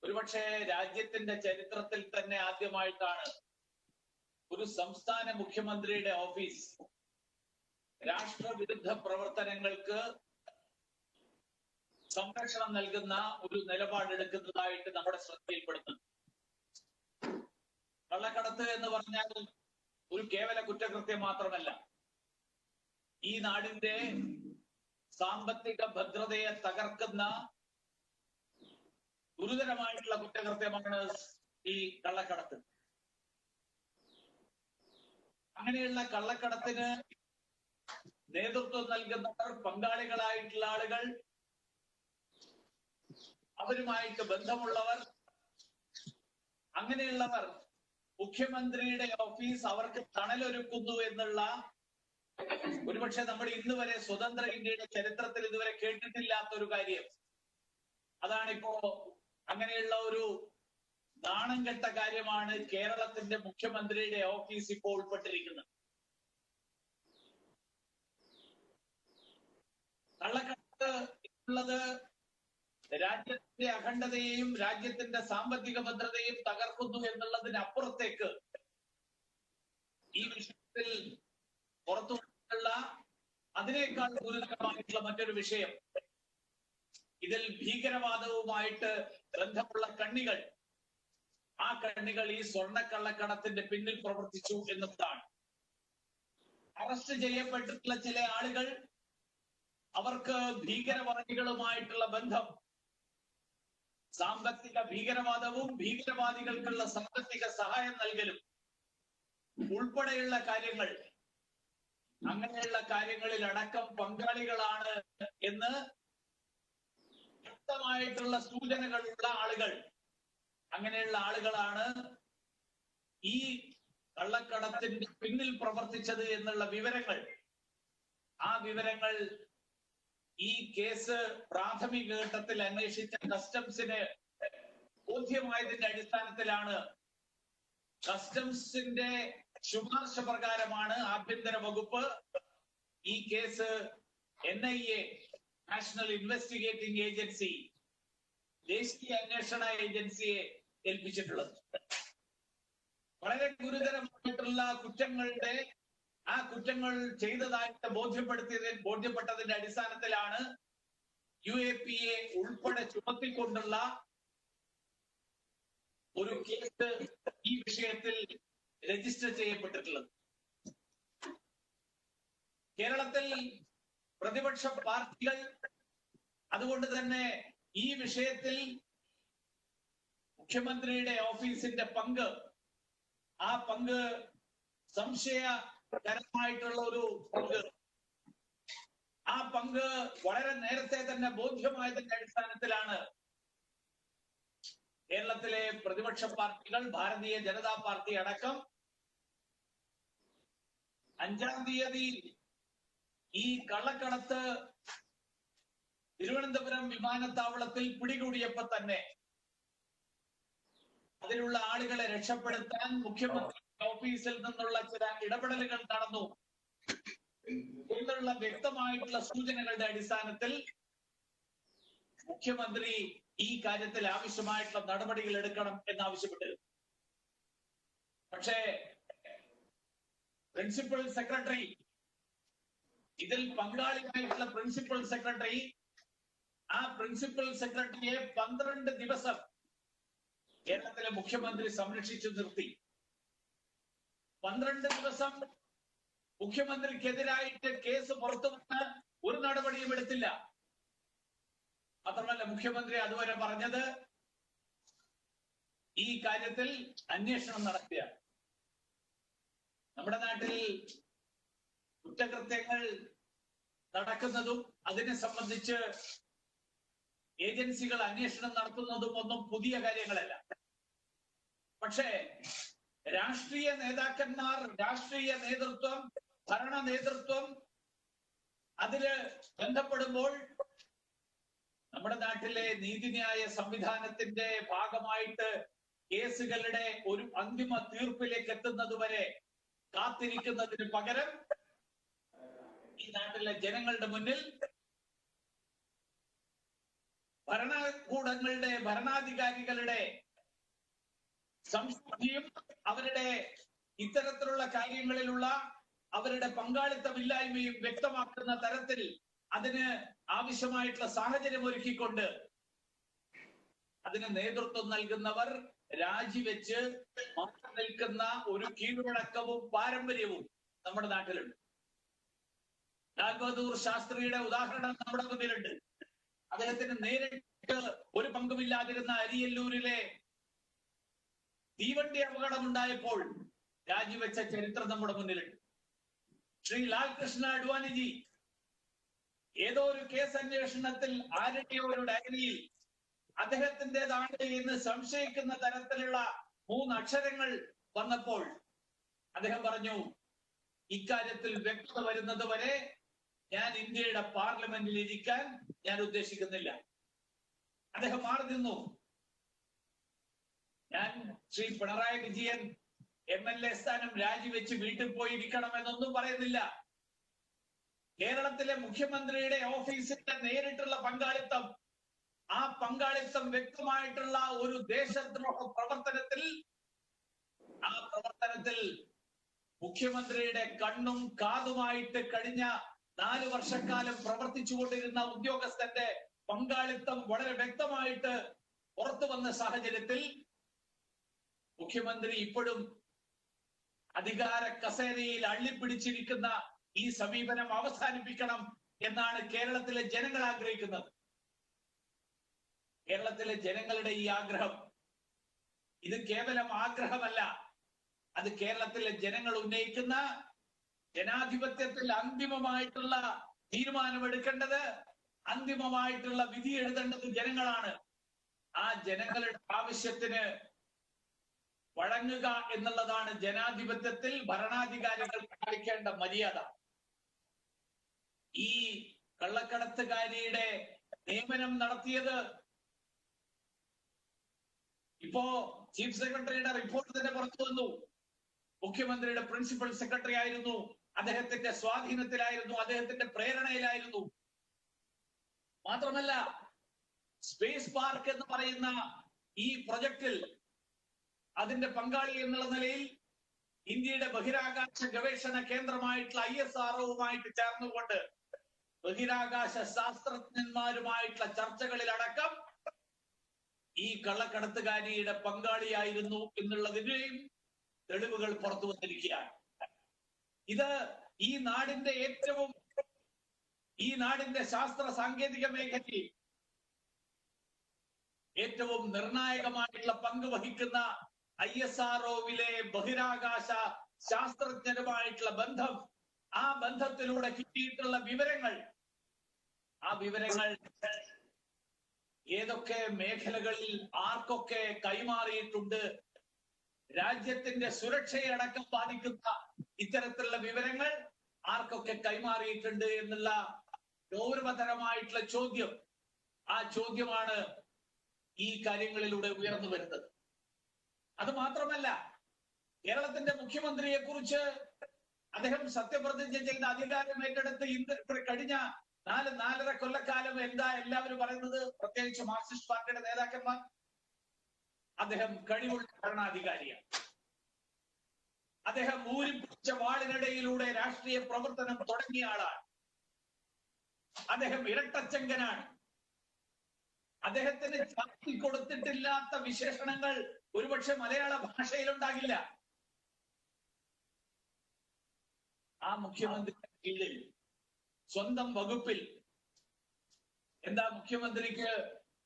ഒരുപക്ഷെ രാജ്യത്തിന്റെ ചരിത്രത്തിൽ തന്നെ ആദ്യമായിട്ടാണ് ഒരു സംസ്ഥാന മുഖ്യമന്ത്രിയുടെ ഓഫീസ് രാഷ്ട്രവിരുദ്ധ പ്രവർത്തനങ്ങൾക്ക് സംരക്ഷണം നൽകുന്ന ഒരു നിലപാടെടുക്കുന്നതായിട്ട് നമ്മുടെ ശ്രദ്ധയിൽപ്പെടുന്നു. കള്ളക്കടത്ത് എന്ന് പറഞ്ഞാൽ ഒരു കേവല കുറ്റകൃത്യം മാത്രമല്ല, ഈ നാടിന്റെ സാമ്പത്തിക ഭദ്രതയെ തകർക്കുന്ന ഗുരുതരമായിട്ടുള്ള കുറ്റകൃത്യമാണ് ഈ കള്ളക്കടത്ത്. അങ്ങനെയുള്ള കള്ളക്കടത്തിന് നേതൃത്വം നൽകുന്നവർ, പങ്കാളികളായിട്ടുള്ള ആളുകൾ, അവരുമായിട്ട് ബന്ധമുള്ളവർ, അങ്ങനെയുള്ളവർ മുഖ്യമന്ത്രിയുടെ ഓഫീസ് അവർക്ക് തണലൊരുക്കുന്നു എന്നുള്ള ഒരുപക്ഷെ നമ്മൾ ഇന്ന് വരെ സ്വതന്ത്ര ഇന്ത്യയുടെ ചരിത്രത്തിൽ ഇതുവരെ കേട്ടിട്ടില്ലാത്ത ഒരു കാര്യം. അതാണിപ്പോ അങ്ങനെയുള്ള ഒരു നാണം കെട്ട കാര്യമാണ് കേരളത്തിന്റെ മുഖ്യമന്ത്രിയുടെ ഓഫീസ് ഇപ്പോൾ ഉൾപ്പെട്ടിരിക്കുന്നത്. കള്ളക്കടത്ത് ഉള്ളത് രാജ്യത്തിന്റെ അഖണ്ഡതയെയും രാജ്യത്തിന്റെ സാമ്പത്തിക ഭദ്രതയും തകർക്കുന്നു എന്നുള്ളതിനപ്പുറത്തേക്ക് ഈ വിഷയം കേരളത്തിൽ പുറത്തുള്ള അതിനേക്കാൾ ഗുരുതരമായിട്ടുള്ള മറ്റൊരു വിഷയം, ഇതിൽ ഭീകരവാദവുമായിട്ട് ബന്ധമുള്ള കണ്ണികൾ, ആ കണ്ണികൾ ഈ സ്വർണ്ണക്കള്ളക്കടത്തിന്റെ പിന്നിൽ പ്രവർത്തിച്ചു എന്നതാണ്. അറസ്റ്റ് ചെയ്യപ്പെട്ടിട്ടുള്ള ചില ആളുകൾ, അവർക്ക് ഭീകരവാദികളുമായിട്ടുള്ള ബന്ധം, സാമ്പത്തിക ഭീകരവാദവും ഭീകരവാദികൾക്കുള്ള സാമ്പത്തിക സഹായം നൽകലും ഉൾപ്പെടെയുള്ള കാര്യങ്ങൾ, അങ്ങനെയുള്ള കാര്യങ്ങളിൽ അടക്കം പങ്കാളികളാണ് എന്ന് വ്യക്തമായിട്ടുള്ള സൂചനകളുള്ള ആളുകൾ, അങ്ങനെയുള്ള ആളുകളാണ് ഈ കള്ളക്കടത്തിന്റെ പിന്നിൽ പ്രവർത്തിച്ചത് എന്നുള്ള വിവരങ്ങൾ, ആ വിവരങ്ങൾ ഈ കേസ് പ്രാഥമിക ഘട്ടത്തിൽ അന്വേഷിച്ച കസ്റ്റംസിന് ബോധ്യമായതിന്റെ അടിസ്ഥാനത്തിലാണ്, കസ്റ്റംസിന്റെ ശുപാർശ പ്രകാരമാണ് ആഭ്യന്തര വകുപ്പ് ഈ case NIA, national investigating agency, ദേശീയ അന്വേഷണ ഏജൻസിയെ ഏൽപ്പിച്ചിട്ടുള്ളത്. വളരെ ഗുരുതരമായിട്ടുള്ള കുറ്റങ്ങളുടെ, ആ കുറ്റങ്ങൾ ചെയ്തതായിട്ട് ബോധ്യപ്പെട്ടതിന്റെ അടിസ്ഥാനത്തിലാണ് UAPA ഉൾപ്പെടെ ചുമത്തിക്കൊണ്ടുള്ള ഒരു കേസ് ഈ വിഷയത്തിൽ രജിസ്റ്റർ ചെയ്യപ്പെട്ടിട്ടുള്ളത്. കേരളത്തിൽ പ്രതിപക്ഷ പാർട്ടികൾ അതുകൊണ്ട് തന്നെ ഈ വിഷയത്തിൽ മുഖ്യമന്ത്രിയുടെ ഓഫീസിന്റെ പങ്ക്, ആ പങ്ക് സംശയകരമായിട്ടുള്ള ഒരു പങ്ക്, ആ പങ്ക് വളരെ നേരത്തെ തന്നെ ബോധ്യമായതിന്റെ അടിസ്ഥാനത്തിലാണ് കേരളത്തിലെ പ്രതിപക്ഷ പാർട്ടികൾ, ഭാരതീയ ജനതാ പാർട്ടി അടക്കം 5-ാം തീയതി ഈ കള്ളക്കടത്ത് തിരുവനന്തപുരം വിമാനത്താവളത്തിൽ പിടികൂടിയപ്പോ തന്നെ അതിലുള്ള ആളുകളെ രക്ഷപ്പെടുത്താൻ മുഖ്യമന്ത്രി ഓഫീസിൽ നിന്നുള്ള ചില ഇടപെടലുകൾ നടന്നു എന്നുള്ള വ്യക്തമായിട്ടുള്ള സൂചനകളുടെ അടിസ്ഥാനത്തിൽ മുഖ്യമന്ത്രി ഈ കാര്യത്തിൽ ആവശ്യമായിട്ടുള്ള നടപടികൾ എടുക്കണം എന്നാവശ്യപ്പെട്ടിരുന്നു. പക്ഷേ പ്രിൻസിപ്പൽ സെക്രട്ടറി, ഇതിൽ പങ്കാളിയായിട്ടുള്ള പ്രിൻസിപ്പൽ സെക്രട്ടറി, ആ പ്രിൻസിപ്പൽ സെക്രട്ടറിയെ 12 ദിവസം കേരളത്തിലെ മുഖ്യമന്ത്രി സംരക്ഷിച്ചു നിർത്തി. 12 ദിവസം മുഖ്യമന്ത്രിക്കെതിരായിട്ട് കേസ് പുറത്തു വന്ന് ഒരു നടപടിയും എടുത്തില്ല. മാത്രമല്ല, മുഖ്യമന്ത്രി അതുവരെ പറഞ്ഞത് ഈ കാര്യത്തിൽ അന്വേഷണം നടത്തുക. നമ്മുടെ നാട്ടിൽ കുറ്റകൃത്യങ്ങൾ നടക്കുന്നതും അതിനെ സംബന്ധിച്ച് ഏജൻസികൾ അന്വേഷണം നടത്തുന്നതും ഒന്നും പുതിയ കാര്യങ്ങളല്ല. പക്ഷേ രാഷ്ട്രീയ നേതാക്കന്മാർ, രാഷ്ട്രീയ നേതൃത്വം, ഭരണ നേതൃത്വം അതില് ബന്ധപ്പെടുമ്പോൾ നമ്മുടെ നാട്ടിലെ നീതിന്യായ സംവിധാനത്തിന്റെ ഭാഗമായിട്ട് കേസുകളുടെ ഒരു അന്തിമ തീർപ്പിലേക്ക് എത്തുന്നതുവരെ കാത്തിരിക്കുന്നതിന് പകരം ഈ നാട്ടിലെ ജനങ്ങളുടെ മുന്നിൽ ഭരണകൂടങ്ങളുടെ, ഭരണാധികാരികളുടെ സംസ്കൃതിയും അവരുടെ ഇത്തരത്തിലുള്ള കാര്യങ്ങളിലുള്ള അവരുടെ പങ്കാളിത്തമില്ലായ്മയും വ്യക്തമാക്കുന്ന തരത്തിൽ അതിന് ആവശ്യമായിട്ടുള്ള സാഹചര്യം ഒരുക്കിക്കൊണ്ട് അതിന് നേതൃത്വം നൽകുന്നവർ രാജിവെച്ച് മാറി നിൽക്കുന്ന ഒരു കീഴ്വഴക്കവും പാരമ്പര്യവും നമ്മുടെ നാട്ടിലുണ്ട്. ലാൽ ബഹദൂർ ശാസ്ത്രിയുടെ ഉദാഹരണം നമ്മുടെ മുന്നിലുണ്ട്. അദ്ദേഹത്തിന് നേരിട്ട് ഒരു പങ്കുമില്ലാതിരുന്ന അരിയല്ലൂരിലെ തീവണ്ടി അപകടമുണ്ടായപ്പോൾ രാജിവെച്ച ചരിത്രം നമ്മുടെ മുന്നിലുണ്ട്. ശ്രീ ലാൽകൃഷ്ണ അഡ്വാനിജി ഏതോ ഒരു കേസ് അന്വേഷണത്തിൽ ആരുടെയോ ഒരു ഡയറിയിൽ അദ്ദേഹത്തിൻ്റെതാണ് എന്ന് സംശയിക്കുന്ന തരത്തിലുള്ള 3 അക്ഷരങ്ങൾ വന്നപ്പോൾ അദ്ദേഹം പറഞ്ഞു, ഇക്കാര്യത്തിൽ വ്യക്തത വരുന്നത് വരെ ഞാൻ ഇന്ത്യയുടെ പാർലമെന്റിൽ ഇരിക്കാൻ ഞാൻ ഉദ്ദേശിക്കുന്നില്ല. അദ്ദേഹം മാറി നിന്നു. ഞാൻ ശ്രീ പിണറായി വിജയൻ MLA സ്ഥാനം രാജിവെച്ച് വീട്ടിൽ പോയിരിക്കണമെന്നൊന്നും പറയുന്നില്ല. കേരളത്തിലെ മുഖ്യമന്ത്രിയുടെ ഓഫീസിന്റെ നേരിട്ടുള്ള പങ്കാളിത്തം, ആ പങ്കാളിത്തം വ്യക്തമായിട്ടുള്ള ഒരു ദേശദ്രോഹ പ്രവർത്തനത്തിൽ, ആ പ്രവർത്തനത്തിൽ മുഖ്യമന്ത്രിയുടെ കണ്ണും കാതുമായിട്ട് കഴിഞ്ഞ 4 വർഷക്കാലം പ്രവർത്തിച്ചുകൊണ്ടിരുന്ന ഉദ്യോഗസ്ഥന്റെ പങ്കാളിത്തം വളരെ വ്യക്തമായിട്ട് പുറത്തു വന്ന സാഹചര്യത്തിൽ മുഖ്യമന്ത്രി ഇപ്പോഴും അധികാര കസേരയിൽ അള്ളിപ്പിടിച്ചിരിക്കുന്ന ഈ സമീപനം അവസാനിപ്പിക്കണം എന്നാണ് കേരളത്തിലെ ജനങ്ങൾ ആഗ്രഹിക്കുന്നത്. കേരളത്തിലെ ജനങ്ങളുടെ ഈ ആഗ്രഹം ഇത് കേവലം ആഗ്രഹമല്ല, അത് കേരളത്തിലെ ജനങ്ങൾ ഉന്നയിക്കുന്ന ജനാധിപത്യത്തിൽ അന്തിമമായിട്ടുള്ള തീരുമാനമെടുക്കേണ്ടത്, അന്തിമമായിട്ടുള്ള വിധി എഴുതേണ്ടത് ജനങ്ങളാണ്. ആ ജനങ്ങളുടെ ആവശ്യത്തിന് വഴങ്ങുക എന്നുള്ളതാണ് ജനാധിപത്യത്തിൽ ഭരണാധികാരികൾ പാലിക്കേണ്ട മര്യാദ. ഈ കള്ളക്കടത്തുകാരിയുടെ നിയമനം നടത്തിയത് ഇപ്പോ ചീഫ് സെക്രട്ടറിയുടെ റിപ്പോർട്ട് തന്നെ പുറത്തു വന്നു. മുഖ്യമന്ത്രിയുടെ പ്രിൻസിപ്പൽ സെക്രട്ടറി ആയിരുന്നു, അദ്ദേഹത്തിന്റെ സ്വാധീനത്തിലായിരുന്നു, അദ്ദേഹത്തിന്റെ പ്രേരണയിലായിരുന്നു. മാത്രമല്ല സ്പേസ് പാർക്ക് എന്ന് പറയുന്ന ഈ പ്രൊജക്ടിൽ അതിന്റെ പങ്കാളി എന്നുള്ള നിലയിൽ ഇന്ത്യയുടെ ബഹിരാകാശ ഗവേഷണ കേന്ദ്രമായിട്ടുള്ള ISROവുമായിട്ട് ചേർന്നുകൊണ്ട് ബഹിരാകാശ ശാസ്ത്രജ്ഞന്മാരുമായിട്ടുള്ള ചർച്ചകളിലടക്കം ഈ കള്ളക്കടത്തുകാരിയുടെ പങ്കാളിയായിരുന്നു എന്നുള്ളതിന്റെയും തെളിവുകൾ പുറത്തു വന്നിരിക്കുകയാണ്. ഇത് ഈ നാടിന്റെ ശാസ്ത്ര സാങ്കേതിക മേഖലയിൽ ഏറ്റവും നിർണായകമായിട്ടുള്ള പങ്ക് വഹിക്കുന്ന ISROവിലെ ബഹിരാകാശ ശാസ്ത്രജ്ഞരുമായിട്ടുള്ള ബന്ധം, ആ ബന്ധത്തിലൂടെ കിട്ടിയിട്ടുള്ള വിവരങ്ങൾ, ആ വിവരങ്ങൾ ഏതൊക്കെ മേഖലകളിൽ ആർക്കൊക്കെ കൈമാറിയിട്ടുണ്ട്, രാജ്യത്തിന്റെ സുരക്ഷയെ അടക്കം ബാധിക്കുന്ന ഇത്തരത്തിലുള്ള വിവരങ്ങൾ ആർക്കൊക്കെ കൈമാറിയിട്ടുണ്ട് എന്നുള്ള ഗൗരവതരമായിട്ടുള്ള ചോദ്യം, ആ ചോദ്യമാണ് ഈ കാര്യങ്ങളിലൂടെ ഉയർന്നു വരുന്നത്. അത് മാത്രമല്ല, കേരളത്തിന്റെ മുഖ്യമന്ത്രിയെ കുറിച്ച് അദ്ദേഹം സത്യപ്രതിജ്ഞ ചെയ്ത് അധികാരം ഏറ്റെടുത്ത് കഴിഞ്ഞ 4-4.5 കൊല്ലക്കാലം എന്താ എല്ലാവരും പറയുന്നത്, പ്രത്യേകിച്ച് മാർക്സിസ്റ്റ് പാർട്ടിയുടെ നേതാക്കന്മാർ, അദ്ദേഹം കഴിവുള്ള ഭരണാധികാരിയാണ്. അദ്ദേഹം ഊരിപ്പിടിച്ച വാളിനിടയിലൂടെ രാഷ്ട്രീയ പ്രവർത്തനം തുടങ്ങിയ ആളാണ്. അദ്ദേഹം ഇരട്ടച്ചങ്കനാണ്. അദ്ദേഹത്തിന് ചാർത്തി കൊടുത്തിട്ടില്ലാത്ത വിശേഷണങ്ങൾ ഒരുപക്ഷെ മലയാള ഭാഷയിലുണ്ടാകില്ല. ആ മുഖ്യമന്ത്രിയുടെ കീഴിൽ സ്വന്തം വകുപ്പിൽ എന്താ മുഖ്യമന്ത്രിക്ക്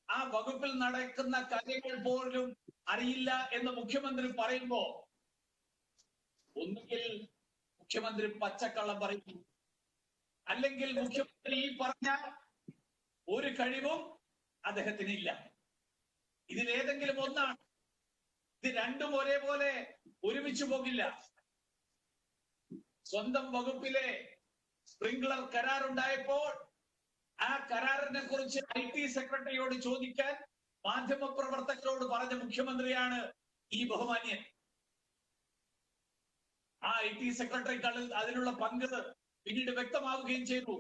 ആ വകുപ്പിൽ നടക്കുന്ന കാര്യങ്ങൾ പോലും അറിയില്ല എന്ന് മുഖ്യമന്ത്രി പറയുമ്പോ ഒന്നുകിൽ മുഖ്യമന്ത്രി പച്ചക്കള്ളം പറയും, അല്ലെങ്കിൽ മുഖ്യമന്ത്രി ഈ പറഞ്ഞ ഒരു കഴിവും അദ്ദേഹത്തിനില്ല. ഇതിലേതെങ്കിലും ഒന്നാണ്. ഇത് രണ്ടും ഒരേപോലെ ഒരുമിച്ച് പോകില്ല. സ്വന്തം വകുപ്പിലെ സ്പ്രിംഗ്ലർ കരാറുണ്ടായപ്പോൾ ആ കരാറിനെ കുറിച്ച് IT സെക്രട്ടറിയോട് ചോദിക്കാൻ മാധ്യമപ്രവർത്തകരോട് പറഞ്ഞ മുഖ്യമന്ത്രിയാണ് ഈ ബഹുമാന്യൻ. ആ IT സെക്രട്ടറിക്ക് അതിനുള്ള പങ്ക് പിന്നീട് വ്യക്തമാവുകയും ചെയ്തു.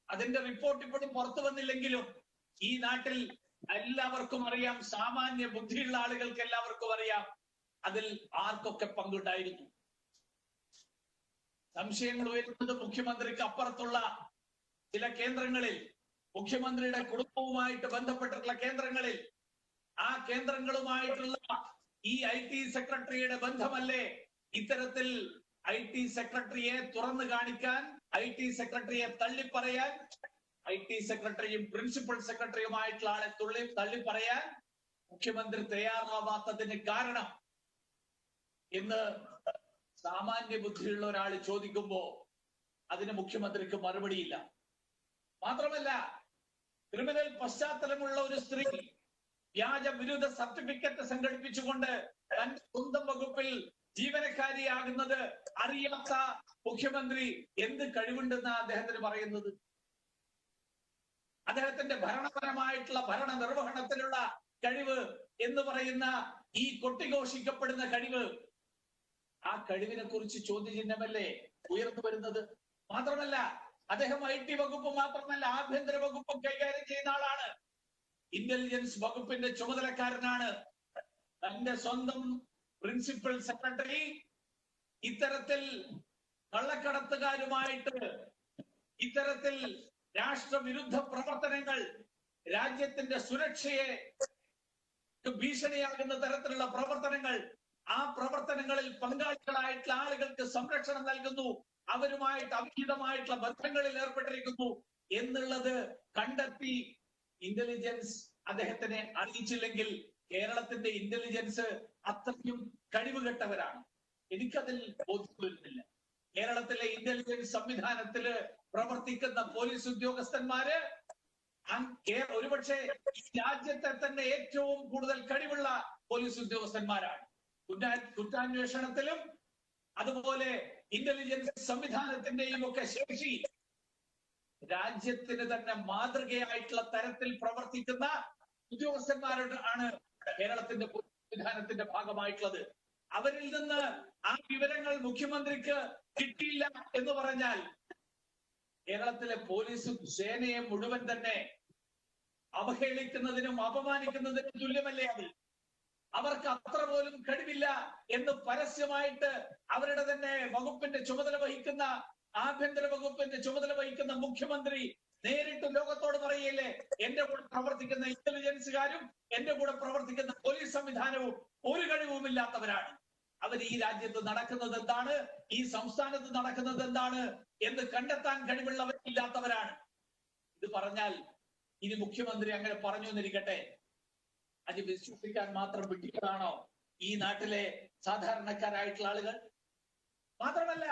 അതിന്റെ റിപ്പോർട്ട് ഇപ്പോഴും പുറത്തു വന്നില്ലെങ്കിലും ഈ നാട്ടിൽ എല്ലാവർക്കും അറിയാം, സാമാന്യ ബുദ്ധിയുള്ള ആളുകൾക്ക് എല്ലാവർക്കും അറിയാം അതിൽ ആർക്കൊക്കെ പങ്കുണ്ടായിരുന്നു. സംശയങ്ങൾ ഉയരുന്നത് മുഖ്യമന്ത്രിക്ക് അപ്പുറത്തുള്ള ചില കേന്ദ്രങ്ങളിൽ, മുഖ്യമന്ത്രിയുടെ കുടുംബവുമായിട്ട് ബന്ധപ്പെട്ടിട്ടുള്ള കേന്ദ്രങ്ങളിൽ, ആ കേന്ദ്രങ്ങളുമായിട്ടുള്ള ഈ IT സെക്രട്ടറിയുടെ ബന്ധമല്ലേ ഇത്തരത്തിൽ IT സെക്രട്ടറിയെ തുറന്നു കാണിക്കാൻ, IT സെക്രട്ടറിയെ തള്ളിപ്പറയാൻ, IT സെക്രട്ടറിയും പ്രിൻസിപ്പൽ സെക്രട്ടറിയുമായിട്ടുള്ള ആളെ തള്ളിപ്പറയാൻ മുഖ്യമന്ത്രി തയ്യാറാവാത്തതിന് കാരണം എന്ന് സാമാന്യ ബുദ്ധിയുള്ള ഒരാൾ ചോദിക്കുമ്പോ അതിന് മുഖ്യമന്ത്രിക്ക് മറുപടിയില്ല. മാത്രമല്ല, ക്രിമിനൽ പശ്ചാത്തലമുള്ള ഒരു സ്ത്രീ വ്യാജ ബിരുദ സർട്ടിഫിക്കറ്റ് സംഘടിപ്പിച്ചുകൊണ്ട് തന്റെ സ്വന്തം വകുപ്പിൽ ജീവനക്കാരിയാകുന്നത് അറിയാത്ത മുഖ്യമന്ത്രി എന്ത് കഴിവുണ്ടെന്ന് അദ്ദേഹത്തിന് പറയുന്നത്? അദ്ദേഹത്തിന്റെ ഭരണപരമായിട്ടുള്ള ഭരണ നിർവഹണത്തിലുള്ള കഴിവ് എന്ന് പറയുന്ന ഈ കൊട്ടിഘോഷിക്കപ്പെടുന്ന കഴിവ്, ആ കഴിവിനെ കുറിച്ച് ചോദ്യചിഹ്നമല്ലേ ഉയർന്നു വരുന്നത്? മാത്രമല്ല, അദ്ദേഹം IT വകുപ്പ് മാത്രമല്ല ആഭ്യന്തര വകുപ്പും കൈകാര്യം ചെയ്യുന്ന ആളാണ്. ഇന്റലിജൻസ് വകുപ്പിന്റെ ചുമതലക്കാരനാണ്. തന്റെ സ്വന്തം പ്രിൻസിപ്പൽ സെക്രട്ടറി ഇത്തരത്തിൽ കള്ളക്കടത്തുകാരുമായിട്ട് ഇത്തരത്തിൽ രാഷ്ട്രവിരുദ്ധ പ്രവർത്തനങ്ങൾ, രാജ്യത്തിന്റെ സുരക്ഷയെ ഭീഷണിയാകുന്ന തരത്തിലുള്ള പ്രവർത്തനങ്ങൾ, ആ പ്രവർത്തനങ്ങളിൽ പങ്കാളികളായിട്ടുള്ള ആളുകൾക്ക് സംരക്ഷണം നൽകുന്നു, അവരുമായിട്ട് അവിഹിതമായിട്ടുള്ള ബന്ധങ്ങളിൽ ഏർപ്പെട്ടിരിക്കുന്നു എന്നുള്ളത് കണ്ടെത്തി ഇന്റലിജൻസ് അദ്ദേഹത്തിനെ അറിയിച്ചില്ലെങ്കിൽ കേരളത്തിന്റെ ഇന്റലിജൻസ് അത്രയും കഴിവുകെട്ടവരാണ്. എനിക്കതിൽ ബോധ്യം വരുന്നില്ല. കേരളത്തിലെ ഇന്റലിജൻസ് സംവിധാനത്തില് പ്രവർത്തിക്കുന്ന പോലീസ് ഉദ്യോഗസ്ഥന്മാര് ഒരുപക്ഷെ ഈ രാജ്യത്തെ തന്നെ ഏറ്റവും കൂടുതൽ കഴിവുള്ള പോലീസ് ഉദ്യോഗസ്ഥന്മാരാണ്. കുറ്റാന്വേഷണത്തിലും അതുപോലെ ഇന്റലിജൻസ് സംവിധാനത്തിന്റെയും ഒക്കെ ശേഷി രാജ്യത്തിന് തന്നെ മാതൃകയായിട്ടുള്ള തരത്തിൽ പ്രവർത്തിക്കുന്ന ഉദ്യോഗസ്ഥന്മാരുടെ ആണ് കേരളത്തിന്റെ സംവിധാനത്തിന്റെ ഭാഗമായിട്ടുള്ളത്. അവരിൽ നിന്ന് ആ വിവരങ്ങൾ മുഖ്യമന്ത്രിക്ക് കിട്ടിയില്ല എന്ന് പറഞ്ഞാൽ കേരളത്തിലെ പോലീസ് സേനയെ മുഴുവൻ തന്നെ അവഹേളിക്കുന്നതിനും അപമാനിക്കുന്നതിനും തുല്യമല്ലേ അത്? അവർക്ക് അത്ര പോലും കഴിവില്ല എന്ന് പരസ്യമായിട്ട് അവരുടെ തന്നെ വകുപ്പിന്റെ ചുമതല വഹിക്കുന്ന, ആഭ്യന്തര വകുപ്പിന്റെ ചുമതല വഹിക്കുന്ന മുഖ്യമന്ത്രി നേരിട്ട് ലോകത്തോട് പറയല്ലേ, എന്റെ കൂടെ പ്രവർത്തിക്കുന്ന ഇന്റലിജൻസുകാരും എന്റെ കൂടെ പ്രവർത്തിക്കുന്ന പോലീസ് സംവിധാനവും ഒരു കഴിവുമില്ലാത്തവരാണ്. അവർ ഈ രാജ്യത്ത് നടക്കുന്നത് എന്താണ്, ഈ സംസ്ഥാനത്ത് നടക്കുന്നത് എന്താണ് എന്ന് കണ്ടെത്താൻ കഴിവുള്ളവരില്ലാത്തവരാണ്. ഇത് പറഞ്ഞാൽ ഇനി മുഖ്യമന്ത്രി അങ്ങനെ പറഞ്ഞു എന്നിരിക്കട്ടെ, അത് വിശ്വസിക്കാൻ മാത്രം വിട്ടികളാണോ ഈ നാട്ടിലെ സാധാരണക്കാരായിട്ടുള്ള ആളുകൾ? മാത്രമല്ല,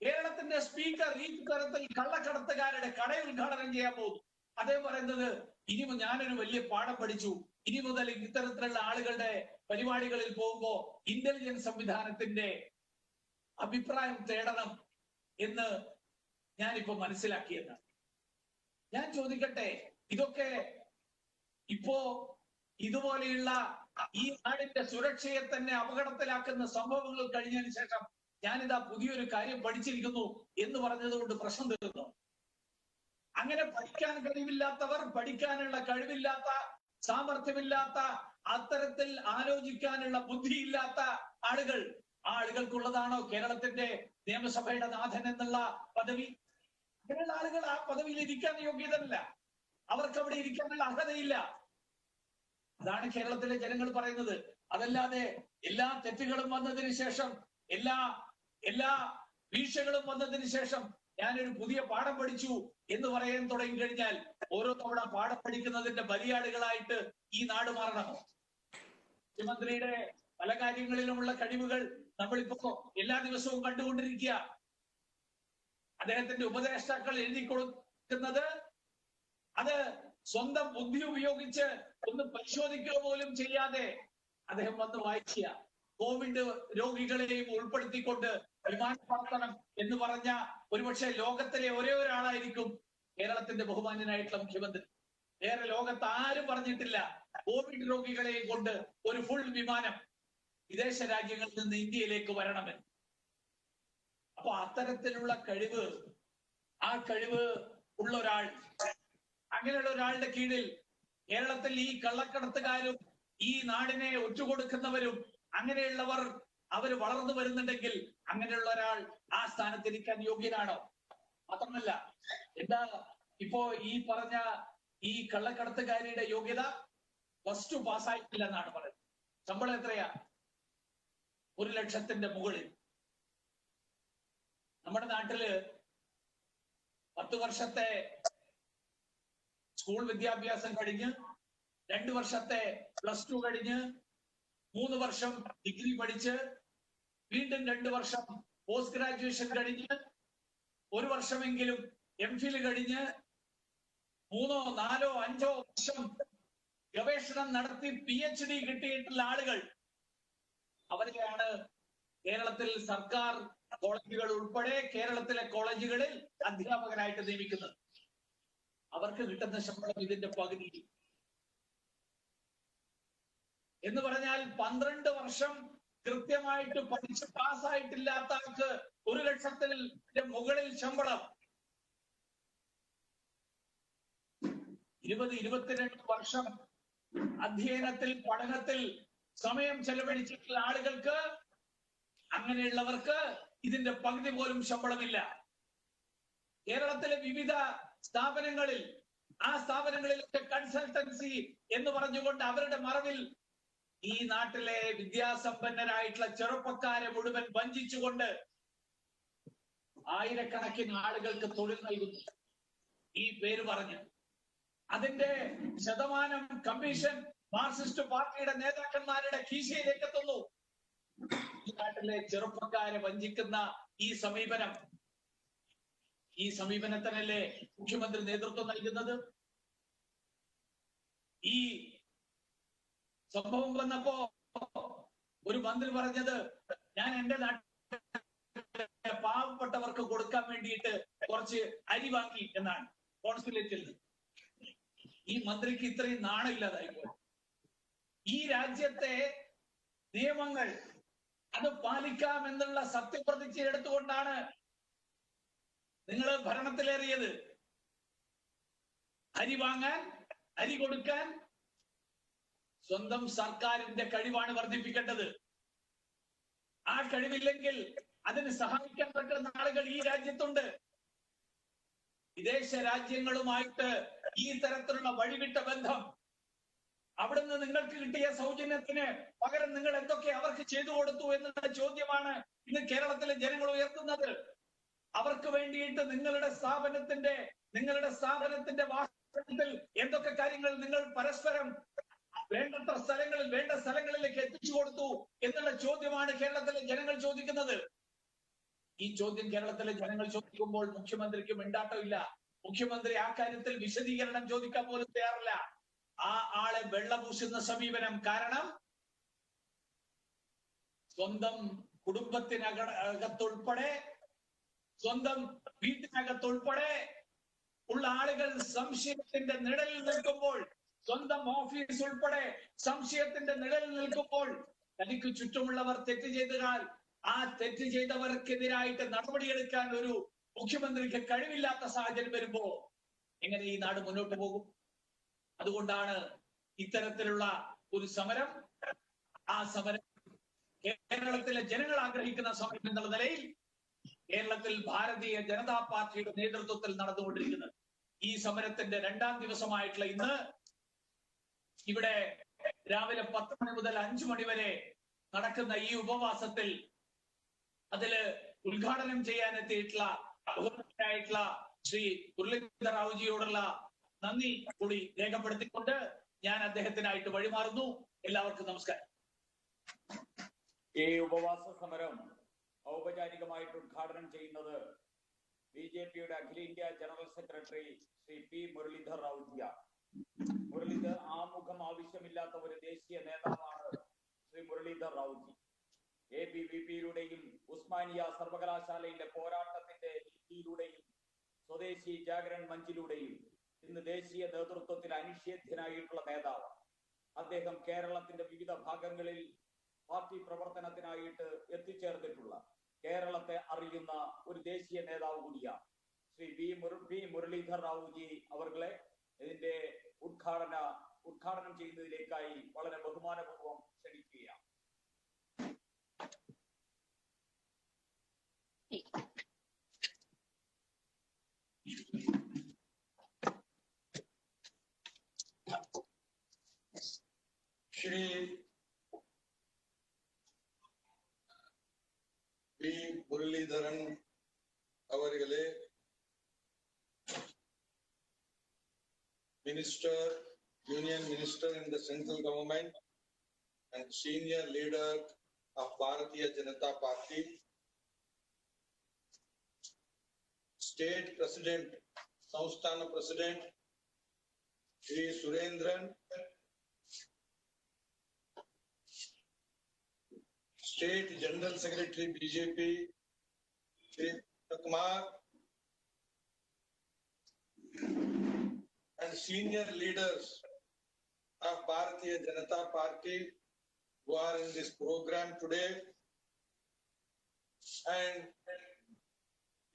കേരളത്തിന്റെ സ്പീക്കർ ഈ തരത്തിൽ കള്ളക്കടത്തുകാരുടെ കട ഉദ്ഘാടനം ചെയ്യാൻ പോകുന്നു. അദ്ദേഹം പറയുന്നത്, ഇനി ഞാനൊരു വലിയ പാഠം പഠിച്ചു, ഇനി മുതൽ ഇത്തരത്തിലുള്ള ആളുകളുടെ പരിപാടികളിൽ പോകുമ്പോ ഇന്റലിജൻസ് സംവിധാനത്തിന്റെ അഭിപ്രായം തേടണം എന്ന് ഞാനിപ്പോ മനസ്സിലാക്കിയെന്നാണ്. ഞാൻ ചോദിക്കട്ടെ, ഇതൊക്കെ ഇപ്പോ ഇതുപോലെയുള്ള ഈ നാടിന്റെ സുരക്ഷയെ തന്നെ അപകടത്തിലാക്കുന്ന സംഭവങ്ങൾ കഴിഞ്ഞതിന് ശേഷം ഞാനിതാ പുതിയൊരു കാര്യം പഠിച്ചിരിക്കുന്നു എന്ന് പറഞ്ഞതുകൊണ്ട് പ്രശ്നം തീർന്നു? അങ്ങനെ പഠിക്കാൻ കഴിവില്ലാത്തവർ, പഠിക്കാനുള്ള കഴിവില്ലാത്ത, സാമർഥ്യമില്ലാത്ത, അത്തരത്തിൽ ആലോചിക്കാനുള്ള ബുദ്ധിയില്ലാത്ത ആളുകൾ, ആ ആളുകൾക്കുള്ളതാണോ കേരളത്തിന്റെ നിയമസഭയുടെ നാഥൻ എന്നുള്ള പദവി? അങ്ങനെയുള്ള ആളുകൾ ആ പദവിയിൽ ഇരിക്കാൻ യോഗ്യതല്ല, അവർക്ക് അവിടെ ഇരിക്കാനുള്ള അർഹതയില്ല. അതാണ് കേരളത്തിലെ ജനങ്ങൾ പറയുന്നത്. അതല്ലാതെ എല്ലാ തെറ്റുകളും വന്നതിന് ശേഷം, എല്ലാ വീഴ്ചകളും വന്നതിന് ശേഷം ഞാനൊരു പുതിയ പാഠം പഠിച്ചു എന്ന് പറയാൻ തുടങ്ങി കഴിഞ്ഞാൽ ഓരോ തവണ പാഠം പഠിക്കുന്നതിന്റെ ബലിയാടുകളായിട്ട് ഈ നാട് മാറണമോ? മുഖ്യമന്ത്രിയുടെ പല കാര്യങ്ങളിലുമുള്ള കഴിവുകൾ നമ്മളിപ്പോ എല്ലാ ദിവസവും കണ്ടുകൊണ്ടിരിക്കുക. അദ്ദേഹത്തിന്റെ ഉപദേഷ്ടാക്കൾ എഴുതി കൊടുക്കുന്നത് അത് സ്വന്തം ബുദ്ധി ഉപയോഗിച്ച് ഒന്ന് പരിശോധിക്കുക പോലും ചെയ്യാതെ അദ്ദേഹം വന്ന് വായിക്കുക. കോവിഡ് രോഗികളെയും ഉൾപ്പെടുത്തിക്കൊണ്ട് വിമാനം പറത്തണം എന്ന് പറഞ്ഞ ഒരുപക്ഷെ ലോകത്തിലെ ഒരേ ഒരാളായിരിക്കും കേരളത്തിന്റെ ബഹുമാന്യനായിട്ടുള്ള മുഖ്യമന്ത്രി. വേറെ ലോകത്ത് ആരും പറഞ്ഞിട്ടില്ല കോവിഡ് രോഗികളെയും കൊണ്ട് ഒരു ഫുൾ വിമാനം വിദേശ രാജ്യങ്ങളിൽ നിന്ന് ഇന്ത്യയിലേക്ക് വരണമെന്ന്. അപ്പൊ അത്തരത്തിലുള്ള കഴിവ്, ആ കഴിവ് ഉള്ള ഒരാൾ, അങ്ങനെയുള്ള ഒരാളുടെ കീഴിൽ കേരളത്തിൽ ഈ കള്ളക്കടത്തുകാരും ഈ നാടിനെ ഒറ്റുകൊടുക്കുന്നവരും അങ്ങനെയുള്ളവർ അവർ വളർന്നു വരുന്നുണ്ടെങ്കിൽ അങ്ങനെയുള്ള ഒരാൾ ആ സ്ഥാനത്തിരിക്കാൻ യോഗ്യനാണോ? മാത്രമല്ല, എന്താ ഇപ്പോ ഈ പറഞ്ഞ ഈ കള്ളക്കടത്തുകാരിയുടെ യോഗ്യത +2 പാസ്സായിട്ടില്ല എന്നാണ് പറയുന്നത്. ശമ്പളം എത്രയാ? 1 ലക്ഷത്തിന്റെ മുകളിൽ. നമ്മുടെ നാട്ടില് 10 വർഷത്തെ സ്കൂൾ വിദ്യാഭ്യാസം കഴിഞ്ഞ്, 2 വർഷത്തെ +2 കഴിഞ്ഞ്, 3 വർഷം ഡിഗ്രി പഠിച്ച്, വീണ്ടും 2 വർഷം പോസ്റ്റ് ഗ്രാജുവേഷൻ കഴിഞ്ഞ്, 1 വർഷമെങ്കിലും MPhil കഴിഞ്ഞ്, 3, 4, 5 വർഷം ഗവേഷണം നടത്തി PhD കിട്ടിയിട്ടുള്ള ആളുകൾ, അവരെയാണ് കേരളത്തിൽ സർക്കാർ കോളേജുകൾ ഉൾപ്പെടെ കേരളത്തിലെ കോളേജുകളിൽ അധ്യാപകരായിട്ട് നിയമിക്കുന്നത്. അവർക്ക് കിട്ടുന്ന ശമ്പളം ഇതിന്റെ പകുതി. എന്ന് പറഞ്ഞാൽ 12 വർഷം കൃത്യമായിട്ട് പഠിച്ച് പാസ്സായിട്ടില്ലാത്ത ആൾക്ക് 1 ലക്ഷത്തിന്റെ മുകളിൽ ശമ്പളം. 20-22 വർഷം അധ്യയനത്തിൽ, പഠനത്തിൽ സമയം ചെലവഴിച്ചിട്ടുള്ള ആളുകൾക്ക് അങ്ങനെയുള്ളവർക്ക് ഇതിന്റെ പകുതി പോലും ശമ്പളമില്ല. കേരളത്തിലെ വിവിധ സ്ഥാപനങ്ങളിൽ, ആ സ്ഥാപനങ്ങളിലൊക്കെ കൺസൾട്ടൻസി എന്ന് പറഞ്ഞുകൊണ്ട് അവരുടെ മറവിൽ ഈ നാട്ടിലെ വിദ്യാസമ്പന്നരായിട്ടുള്ള ചെറുപ്പക്കാരെ മുഴുവൻ വഞ്ചിച്ചുകൊണ്ട് ആയിരക്കണക്കിന് ആളുകൾക്ക് തൊഴിൽ നൽകുന്നു ഈ പേര് പറഞ്ഞ്. അതിന്റെ ശതമാനം കമ്മീഷൻ മാർക്സിസ്റ്റ് പാർട്ടിയുടെ നേതാക്കന്മാരുടെ കീശയിലേക്ക് എത്തുന്നു. ഈ നാട്ടിലെ ചെറുപ്പക്കാരെ വഞ്ചിക്കുന്ന ഈ സമീപനത്തിനല്ലേ മുഖ്യമന്ത്രി നേതൃത്വം നൽകുന്നത്? ഈ സംഭവം വന്നപ്പോ ഒരു മന്ത്രി പറഞ്ഞത്, ഞാൻ എന്റെ നാട്ടിലെ പാവപ്പെട്ടവർക്ക് കൊടുക്കാൻ വേണ്ടിയിട്ട് കുറച്ച് അരി വാങ്ങി എന്നാണ് കോൺസുലേറ്റിൽ നിന്ന്. ഈ മന്ത്രിക്ക് ഇത്രയും നാണമില്ലാതായിപ്പോ. ഈ രാജ്യത്തെ നിയമങ്ങൾ അത് പാലിക്കാം എന്നുള്ള സത്യപ്രതിജ്ഞ എടുത്തുകൊണ്ടാണ് നിങ്ങൾ ഭരണത്തിലേറിയത്. അരി വാങ്ങാൻ, അരി കൊടുക്കാൻ സ്വന്തം സർക്കാരിന്റെ കഴിവാണ് വർദ്ധിപ്പിക്കേണ്ടത്. ആ കഴിവില്ലെങ്കിൽ അതിന് സഹായിക്കാൻ പറ്റുന്ന ആളുകൾ ഈ രാജ്യത്തുണ്ട്. വിദേശ രാജ്യങ്ങളുമായിട്ട് ഈ തരത്തിലുള്ള വഴിവിട്ട ബന്ധം, അവിടുന്ന് നിങ്ങൾക്ക് കിട്ടിയ സൗജന്യത്തിന് പകരം നിങ്ങൾ എന്തൊക്കെ അവർക്ക് ചെയ്തു കൊടുത്തു എന്നുള്ള ചോദ്യമാണ് ഇന്ന് കേരളത്തിലെ ജനങ്ങൾ ഉയർത്തുന്നത്. അവർക്ക് വേണ്ടിയിട്ട് നിങ്ങളുടെ സ്ഥാപനത്തിന്റെ വാസ്തവത്തിൽ എന്തൊക്കെ കാര്യങ്ങൾ നിങ്ങൾ പരസ്പരം വേണ്ടത്ര സ്ഥലങ്ങളിൽ, വേണ്ട സ്ഥലങ്ങളിലേക്ക് എത്തിച്ചു കൊടുത്തു എന്നുള്ള ചോദ്യമാണ് കേരളത്തിലെ ജനങ്ങൾ ചോദിക്കുന്നത്. ഈ ചോദ്യം കേരളത്തിലെ ജനങ്ങൾ ചോദിക്കുമ്പോൾ മുഖ്യമന്ത്രിക്ക് മിണ്ടാട്ടമില്ല. മുഖ്യമന്ത്രി ആ കാര്യത്തിൽ വിശദീകരണം ചോദിക്കാൻ പോലും തയ്യാറില്ല. ആ ആളെ വെള്ളപൂശുന്ന സമീപനം. കാരണം സ്വന്തം കുടുംബത്തിനകത്തുൾപ്പെടെ, സ്വന്തം വീട്ടിനകത്തുൾപ്പെടെ ഉള്ള ആളുകൾ സംശയത്തിന്റെ നിഴലിൽ നിൽക്കുമ്പോൾ, സ്വന്തം ഓഫീസ് ഉൾപ്പെടെ സംശയത്തിന്റെ നിഴലിൽ നിൽക്കുമ്പോൾ, തനിക്ക് ചുറ്റുമുള്ളവർ തെറ്റ് ചെയ്താൽ ആ തെറ്റ് ചെയ്തവർക്കെതിരായിട്ട് നടപടിയെടുക്കാൻ ഒരു മുഖ്യമന്ത്രിക്ക് കഴിവില്ലാത്ത സാഹചര്യം വരുമ്പോ എങ്ങനെ ഈ നാട് മുന്നോട്ട് പോകും? അതുകൊണ്ടാണ് ഇത്തരത്തിലുള്ള ഒരു സമരം, ആ സമരം കേരളത്തിലെ ജനങ്ങൾ ആഗ്രഹിക്കുന്ന സമരം എന്നുള്ള നിലയിൽ കേരളത്തിൽ ഭാരതീയ ജനതാ പാർട്ടിയുടെ നേതൃത്വത്തിൽ നടന്നുകൊണ്ടിരിക്കുന്നത്. ഈ സമരത്തിന്റെ 2ാം ദിവസമായിട്ടുള്ള ഇന്ന് ഇവിടെ രാവിലെ 10 മണി മുതൽ 5 മണി വരെ നടക്കുന്ന ഈ ഉപവാസത്തിൽ അതില് ഉദ്ഘാടനം ചെയ്യാൻ എത്തിയിട്ടുള്ള ബഹുമാന്യനായിട്ടുള്ള ശ്രീ മുരളീധർ റാവുജിയോടുള്ള നന്ദി കൂടി രേഖപ്പെടുത്തിക്കൊണ്ട് ഞാൻ അദ്ദേഹത്തിനായിട്ട് വഴിമാറുന്നു. എല്ലാവർക്കും നമസ്കാരം. ഈ ഉപവാസ സമരം ഔപചാരികമായിട്ട് ഉദ്ഘാടനം ചെയ്യുന്നത് ബിജെപിയുടെ അഖിലേന്ത്യാ general secretary Shri P Muralidhar റാവുജിയാണ്. മുരളീധർ ആമുഖം ആവശ്യമില്ലാത്ത ഒരു ദേശീയ നേതാവാണ് ശ്രീ മുരളീധർ റാവുജി. ABVP-യിലൂടെയും ഉസ്മാനിയ സർവകലാശാലയിലെ പോരാട്ടത്തിന്റെ രീതിയിലൂടെയും സ്വദേശി ജാഗരൺ മഞ്ചിലൂടെയും ഇന്ന് ദേശീയ നേതൃത്വത്തിൽ അനിഷേധ്യനായിട്ടുള്ള നേതാവ്. അദ്ദേഹം കേരളത്തിന്റെ വിവിധ ഭാഗങ്ങളിൽ പാർട്ടി പ്രവർത്തനത്തിനായിട്ട് എത്തിച്ചേർന്നിട്ടുള്ള, കേരളത്തെ അറിയുന്ന ഒരു ദേശീയ നേതാവ് കൂടിയാണ്. ശ്രീ പി മുരളീധർ റാവുജി അവർകളെ ഇതിന്റെ ഉദ്ഘാടനം ചെയ്യുന്നതിലേക്കായി വളരെ ബഹുമാനപൂർവ്വം ക്ഷണിക്കുകയാണ്. श्री पी मुरलीधरन अवरगले, Union Minister in the central government and senior leader of Bharatiya Janata Party, State President, Samsthana President, Shri Surendran, State General Secretary BJP, Shri Kumar, and senior leaders of Bharatiya Janata Party who are in this program today, and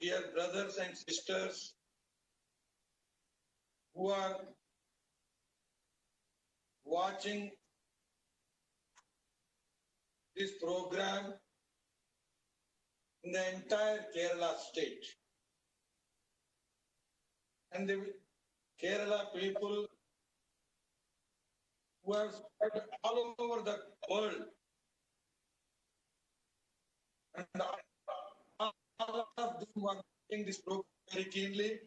dear brothers and sisters who are watching this program in the entire Kerala state. And the Kerala people who have spread all over the world. And all of them were taking this program very keenly.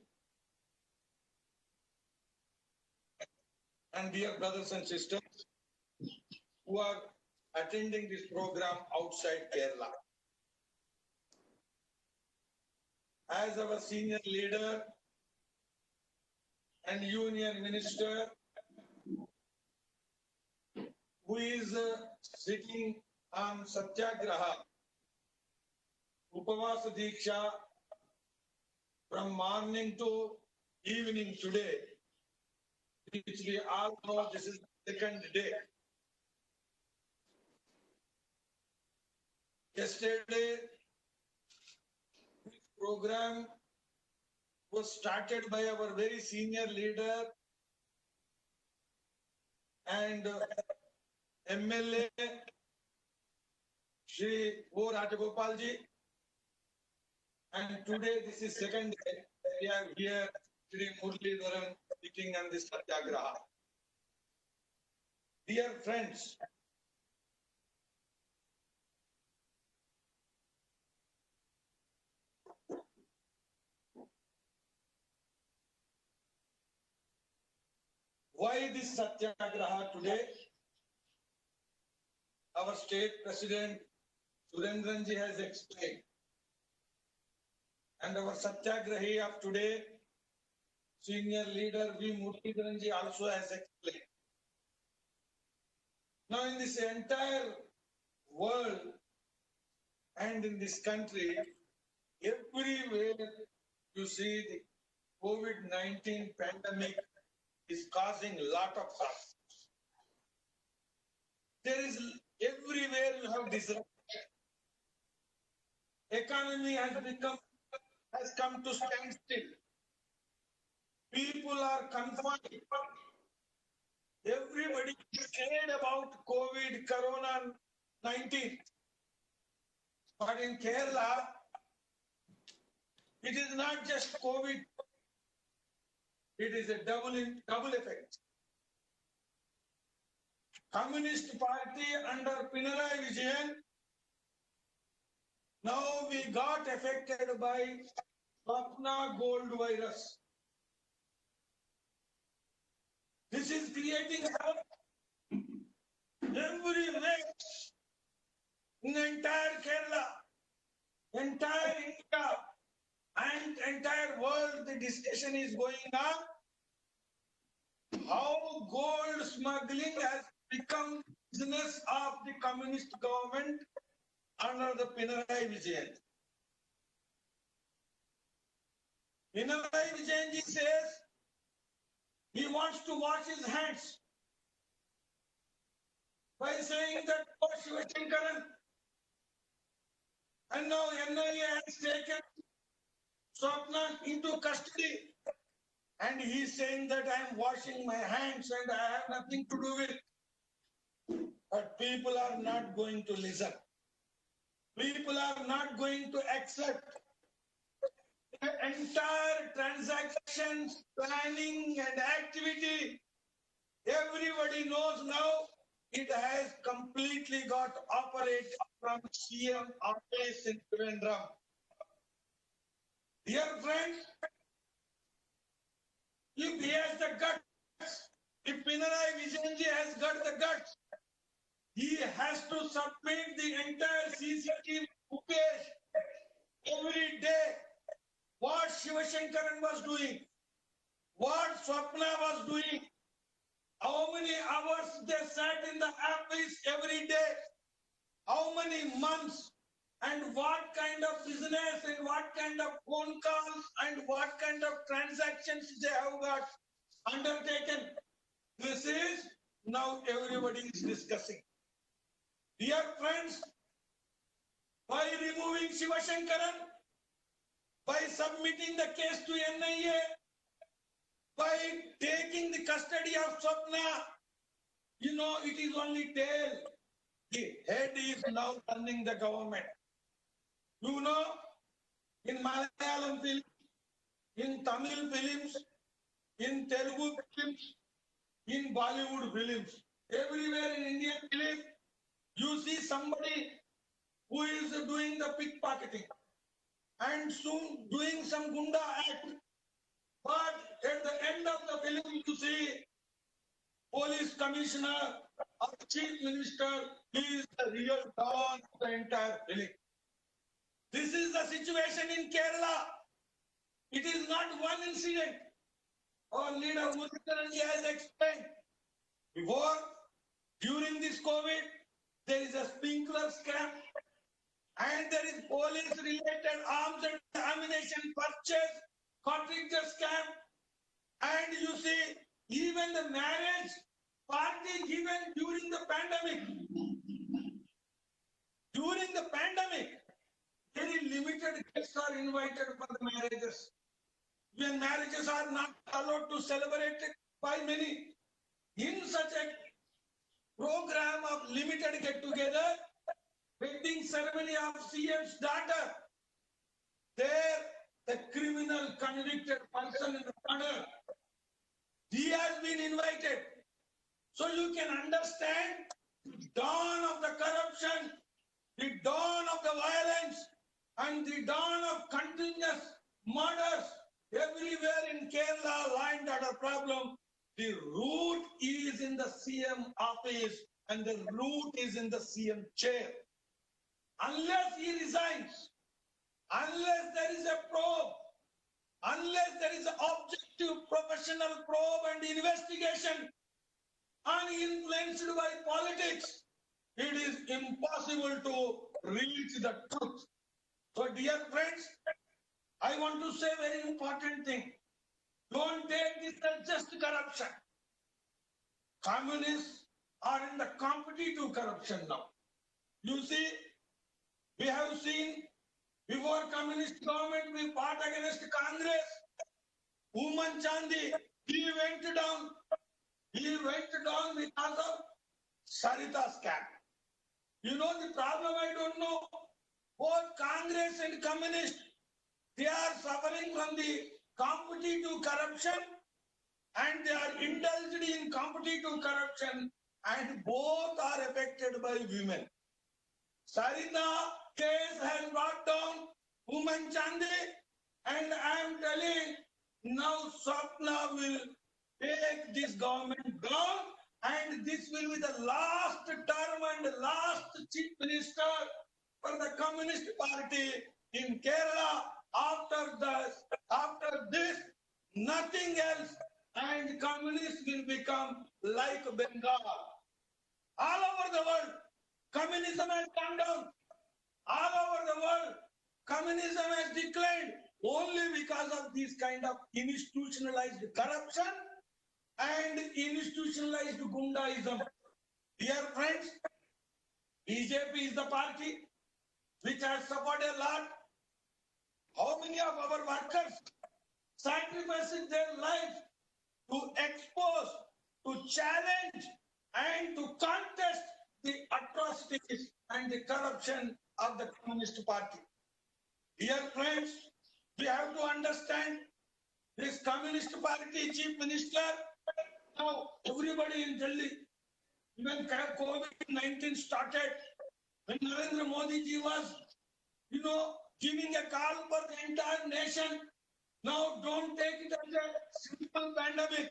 And dear brothers and sisters who are attending this program outside Kerala. As our senior leader and union minister who is sitting on Satyagraha, Upavasa Diksha from morning to evening today, which we all know this is the second day. Yesterday, this program was started by our very senior leader and MLA Shri O. Rajagopalji. And today, this is second day. We are here, Shri Muralidharan, speaking on this Satyagraha. Dear friends, why this Satyagraha today? Our state president Surendranji has explained. And our Satyagrahi of today, senior leader V. Muralidharanji also has explained. Now in this entire world and in this country, everywhere you see the COVID-19 pandemic is causing a lot of harm. There is everywhere you have disruption. Economy has come to standstill. People are confined. Everybody is scared about COVID, Corona-19. But in Kerala, it is not just COVID. It is a double effect. Communist Party under Pinarayi Vijayan, now we got affected by Swapna gold virus. This is creating havoc everywhere in the entire Kerala, entire India, and entire world. The discussion is going on how gold smuggling has become business of the communist government under the Pinarayi Vijayan. Pinarayi Vijayan says he wants to wash his hands by saying that oh, Shivashankaran, and now NIA has taken Swapna into custody, and he is saying that I am washing my hands and I have nothing to do with it. But people are not going to listen. People are not going to accept the entire transactions, planning and activity. Everybody knows now it has completely got operated from CM office in Trivandrum. Dear friends, if he has the guts, if Pinarayi Vijayanji has got the guts, he has to submit the entire CCTV footage every day. What Shivashankaran was doing, what Swapna was doing, how many hours they sat in the office every day, how many months, and what kind of business and what kind of phone calls and what kind of transactions they have got undertaken. This is now everybody is discussing. Dear friends, by removing Shivashankaran, by submitting the case to NIA, by taking the custody of Swapna, you know, it is only tail. The head is now running the government. You know, in Malayalam films, in Tamil films, in Telugu films, in Bollywood films, everywhere in Indian film, you see somebody who is doing the pickpocketing and soon doing some gunda act. But at the end of the film, you see police commissioner or chief minister is the real don of the entire film. This is the situation in Kerala. It is not one incident. Our leader Murthy has explained before, during this COVID, there is a sprinkler scam and there is police related arms and ammunition purchase, cartridge scam, and you see even the marriage party given during the pandemic. During the pandemic, very limited guests are invited for the marriages. When marriages are not allowed to celebrate by many, in such a program of limited get-together, wedding ceremony of CM's daughter, there the criminal convicted person in the corner, he has been invited. So you can understand the dawn of the corruption, the dawn of the violence, and the dawn of continuous murders everywhere in Kerala, law and order problem. The root is in the CM office and the root is in the CM chair. Unless he resigns, unless there is a probe, unless there is an objective professional probe and investigation uninfluenced by politics, it is impossible to reach the truth. So dear friends, I want to say very important thing. Don't take this as just corruption. Communists are in the competitive corruption now. You see, we have seen before communist government, we fought against Congress. Uman Chandi, he went down. He went down because of Sarita scam. You know the problem, I don't know. Both Congress and communists, they are suffering from the competitive corruption and they are indulged in competitive corruption and both are affected by women. Sarita case has brought down Uman Chandi and I am telling now Swapna will take this government down and this will be the last term and last chief minister for the Communist Party in Kerala. After this, nothing else, and communists will become like Bengal. All over the world, communism has come down. All over the world, communism has declined only because of this kind of institutionalized corruption and institutionalized gundaism. Dear friends, BJP is the party which has suffered a lot. How many of our workers sacrificing their lives to expose, to challenge, and to contest the atrocities and the corruption of the Communist Party? Dear friends, we have to understand this Communist Party chief minister, now everybody in Delhi, when COVID-19 started, when Narendra Modi ji was, giving a call for the entire nation, now don't take it as a simple pandemic.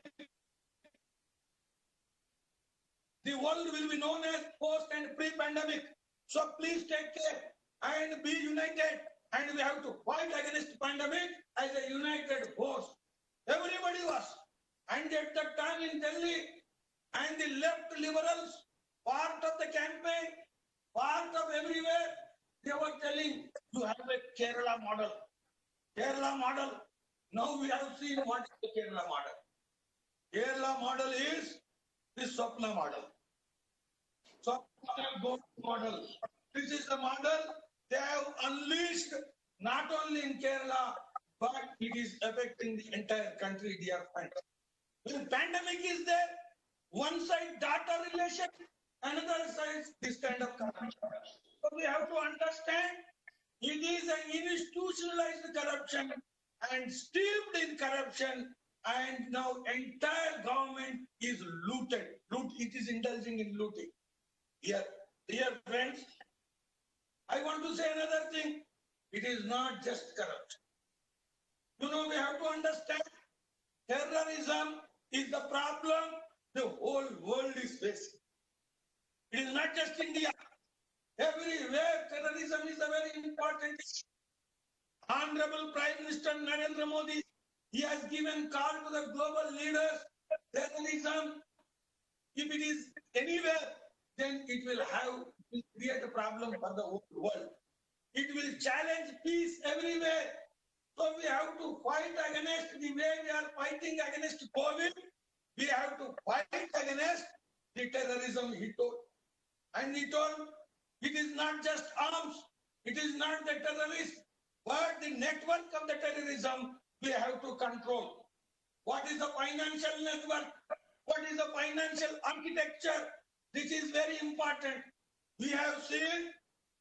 The world will be known as post and pre-pandemic. So please take care and be united. And we have to fight against pandemic as a united force. Everybody was. And at that time in Delhi, and the left liberals, part of the campaign, part of everywhere, they were telling you have a Kerala model. Kerala model. Now we have seen what is the Kerala model. Kerala model is the Swapna model. Swapna model. This is the model they have unleashed not only in Kerala, but it is affecting the entire country, dear friends. When pandemic is there, one side data relation, another side this kind of corruption. So we have to understand It is an institutionalized corruption and steeped in corruption, and now entire government is looted. It is indulging in looting. Here, dear friends, I want to say another thing. It is not just corruption. You know, we have to understand terrorism is the problem the whole world is facing. It is not just India. Everywhere terrorism is a very important issue. Honorable Prime Minister Narendra Modi, he has given call to the global leaders. Terrorism, if it is anywhere, then it will create a problem for the whole world. It will challenge peace everywhere. So we have to fight against the way we are fighting against COVID. We have to fight against the terrorism, he told. And he told, it is not just arms, it is not the terrorists, but the network of the terrorism we have to control. What is the financial network? What is the financial architecture? This is very important. We have seen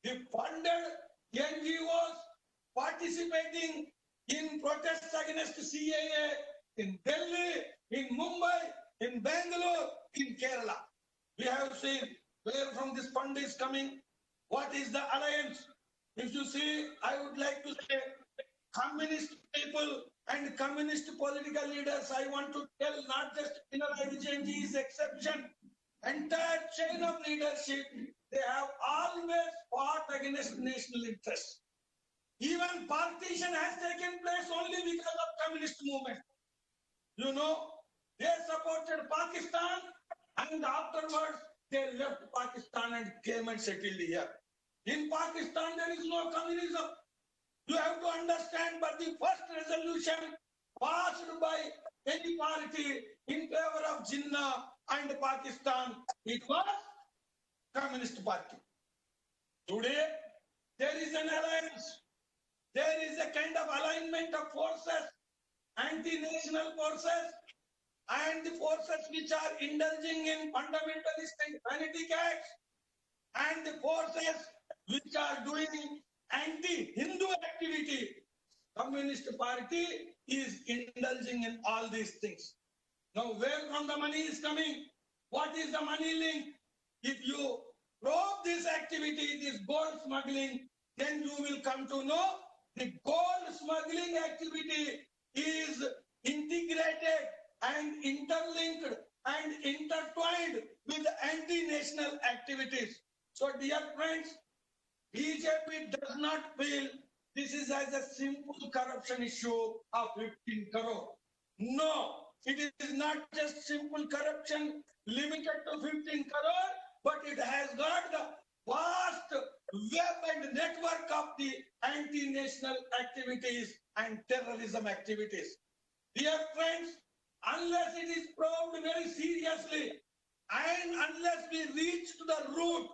the funded NGOs participating in protests against CAA in Delhi, in Mumbai, in Bangalore, in Kerala. We have seen where from this fund is coming. What is the alliance? If you see, I would like to say, communist people and communist political leaders, I want to tell, not just Pinarayi Vijayanji's exception, entire chain of leadership, they have always fought against national interests. Even partition has taken place only because of communist movement. You know, they supported Pakistan and afterwards they left Pakistan and came and settled here. In Pakistan, there is no communism. You have to understand, but the first resolution passed by any party in favor of Jinnah and Pakistan, it was Communist Party. Today, there is an alliance. There is a kind of alignment of forces, anti-national forces, and the forces which are indulging in fundamentalist and fanatic acts, and the forces which are doing anti-Hindu activity. Communist Party is indulging in all these things. Now, where from the money is coming? What is the money link? If you probe this activity, this gold smuggling, then you will come to know the gold smuggling activity is integrated and interlinked and intertwined with anti-national activities. So, dear friends, BJP does not feel this is as a simple corruption issue of 15 crore. No, it is not just simple corruption limited to 15 crore, but it has got the vast web and network of the anti-national activities and terrorism activities. Dear friends, unless it is probed very seriously and unless we reach to the root,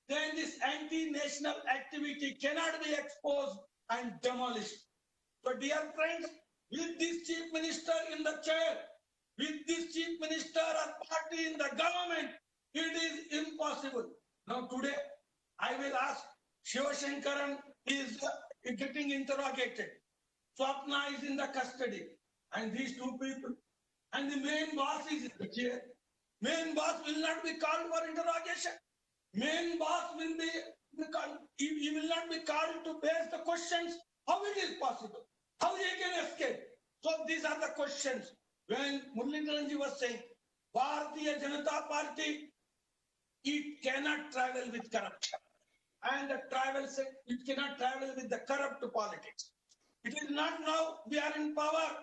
then this anti-national activity cannot be exposed and demolished. So, dear friends, with this chief minister in the chair, with this chief minister or party in the government, it is impossible. Now, today, I will ask, Shiva Shankaran is getting interrogated. Swapna is in the custody. And these two people, and the main boss is in the chair. Main boss will not be called for interrogation. Main boss will be called, he will not be called to face the questions. How it is possible? How he can escape? So these are the questions. When Muralidharanji was saying, Bharatiya Janata Party, it cannot travel with corruption. And it cannot travel with the corrupt politics. It is not now we are in power.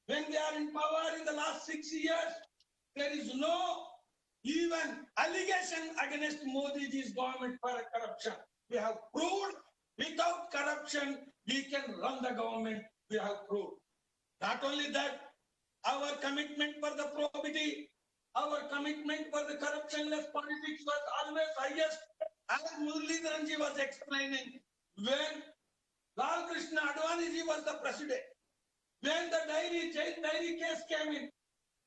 When we are in power in the last 6 years, there is no even allegation against Modi's government for corruption. We have proved without corruption, we can run the government. We have proved. Not only that, our commitment for the probity, our commitment for the corruptionless politics was always highest. As Muralidharanji was explaining, when Lal Krishna Advaniji was the president, when the Jain diary case came in,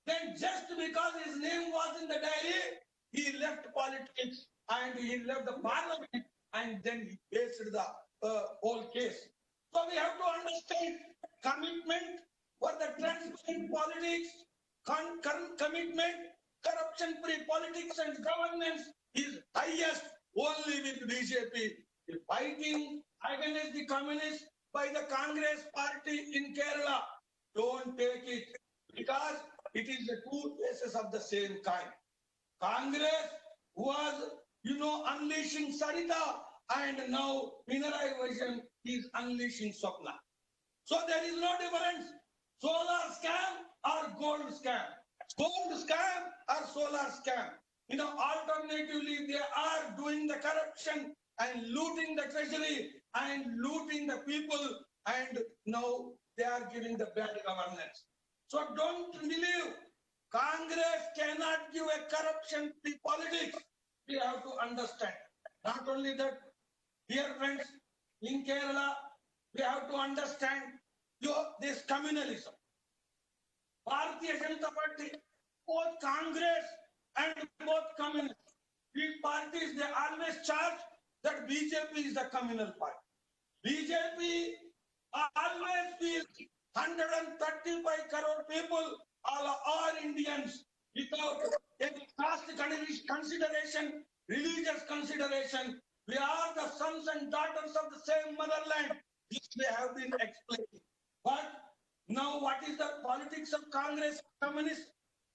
then just because his name was in the diary, he left politics and he left the parliament and then he faced the whole case. So we have to understand commitment for the transparent politics, commitment, corruption-free politics and governance is highest only with BJP. The fighting against the communists by the Congress party in Kerala, don't take it because it is the two faces of the same kind. Congress was, unleashing Sarita, and now Pinarayi Vijayan is unleashing Swapna. So there is no difference. Solar scam or gold scam. Gold scam or solar scam. Alternatively, they are doing the corruption and looting the treasury and looting the people, and now they are giving the bad governance. So don't believe Congress cannot give a corruption-free politics. We have to understand. Not only that, dear friends, in Kerala, we have to understand this communalism. Bharatiya Janata Party, both Congress and both communists, these parties, they always charge that BJP is the communal party. BJP always feels 135 crore people are Indians without any caste consideration, religious consideration. We are the sons and daughters of the same motherland. This they have been explaining. But now what is the politics of Congress and communists?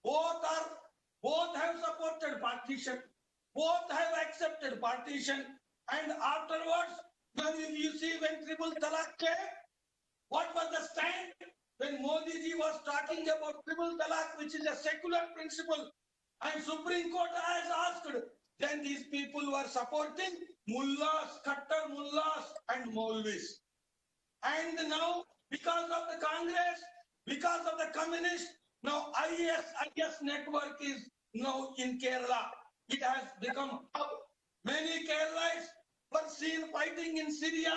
Both have supported partition. Both have accepted partition. And afterwards, when you see when triple talaq came, what was the stand? When Modi ji was talking about triple talaq, which is a secular principle, and Supreme Court has asked, then these people were supporting mullahs, Khattar mullahs and Maulvis. And now, because of the Congress, because of the communists, now IS network is now in Kerala. It has become hub. Many Keralites were seen fighting in Syria,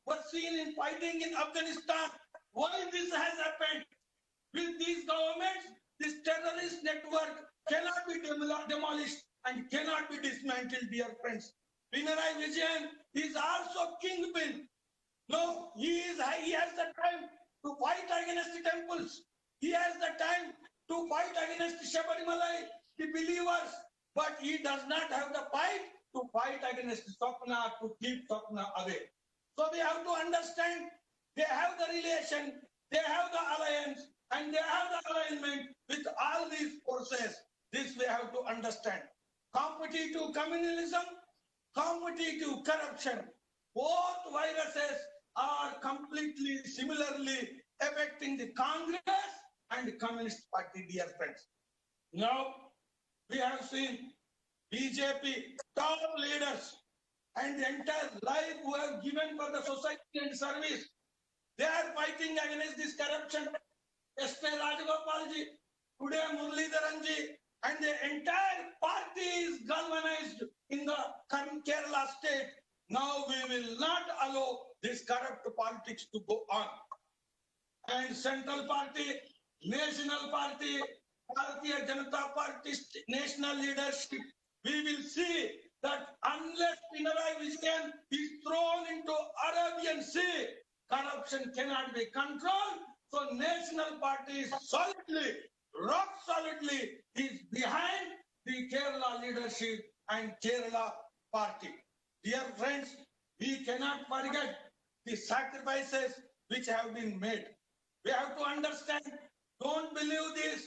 were seen in fighting in Afghanistan. Why this has happened? With these governments, this terrorist network cannot be demolished and cannot be dismantled, dear friends. Pinarayi Vijayan is also kingpin. No, he has the time to fight against the temples. He has the time to fight against the Shabarimalai, the believers. But he does not have the fight to fight against Swapna, to keep Swapna away. So we have to understand, they have the relation, they have the alliance, and they have the alignment with all these forces. This we have to understand. Competitive communalism, competitive corruption, both viruses are completely similarly affecting the Congress and the Communist Party, dear friends. Now, we have seen BJP top leaders and the entire life who have given for the society and service. They are fighting against this corruption. S.P. Rajagopalji, today Muralidharanji, and the entire party is galvanized in the Kerala state. Now we will not allow this corrupt politics to go on. And Central Party, National Party, Bharatiya Janata Party, national leadership, we will see that unless Pinarayi Vijayan is thrown into Arabian Sea, corruption cannot be controlled. So National Party is solidly, rock solidly, is behind the Kerala leadership and Kerala party. Dear friends, we cannot forget the sacrifices which have been made. We have to understand, don't believe this.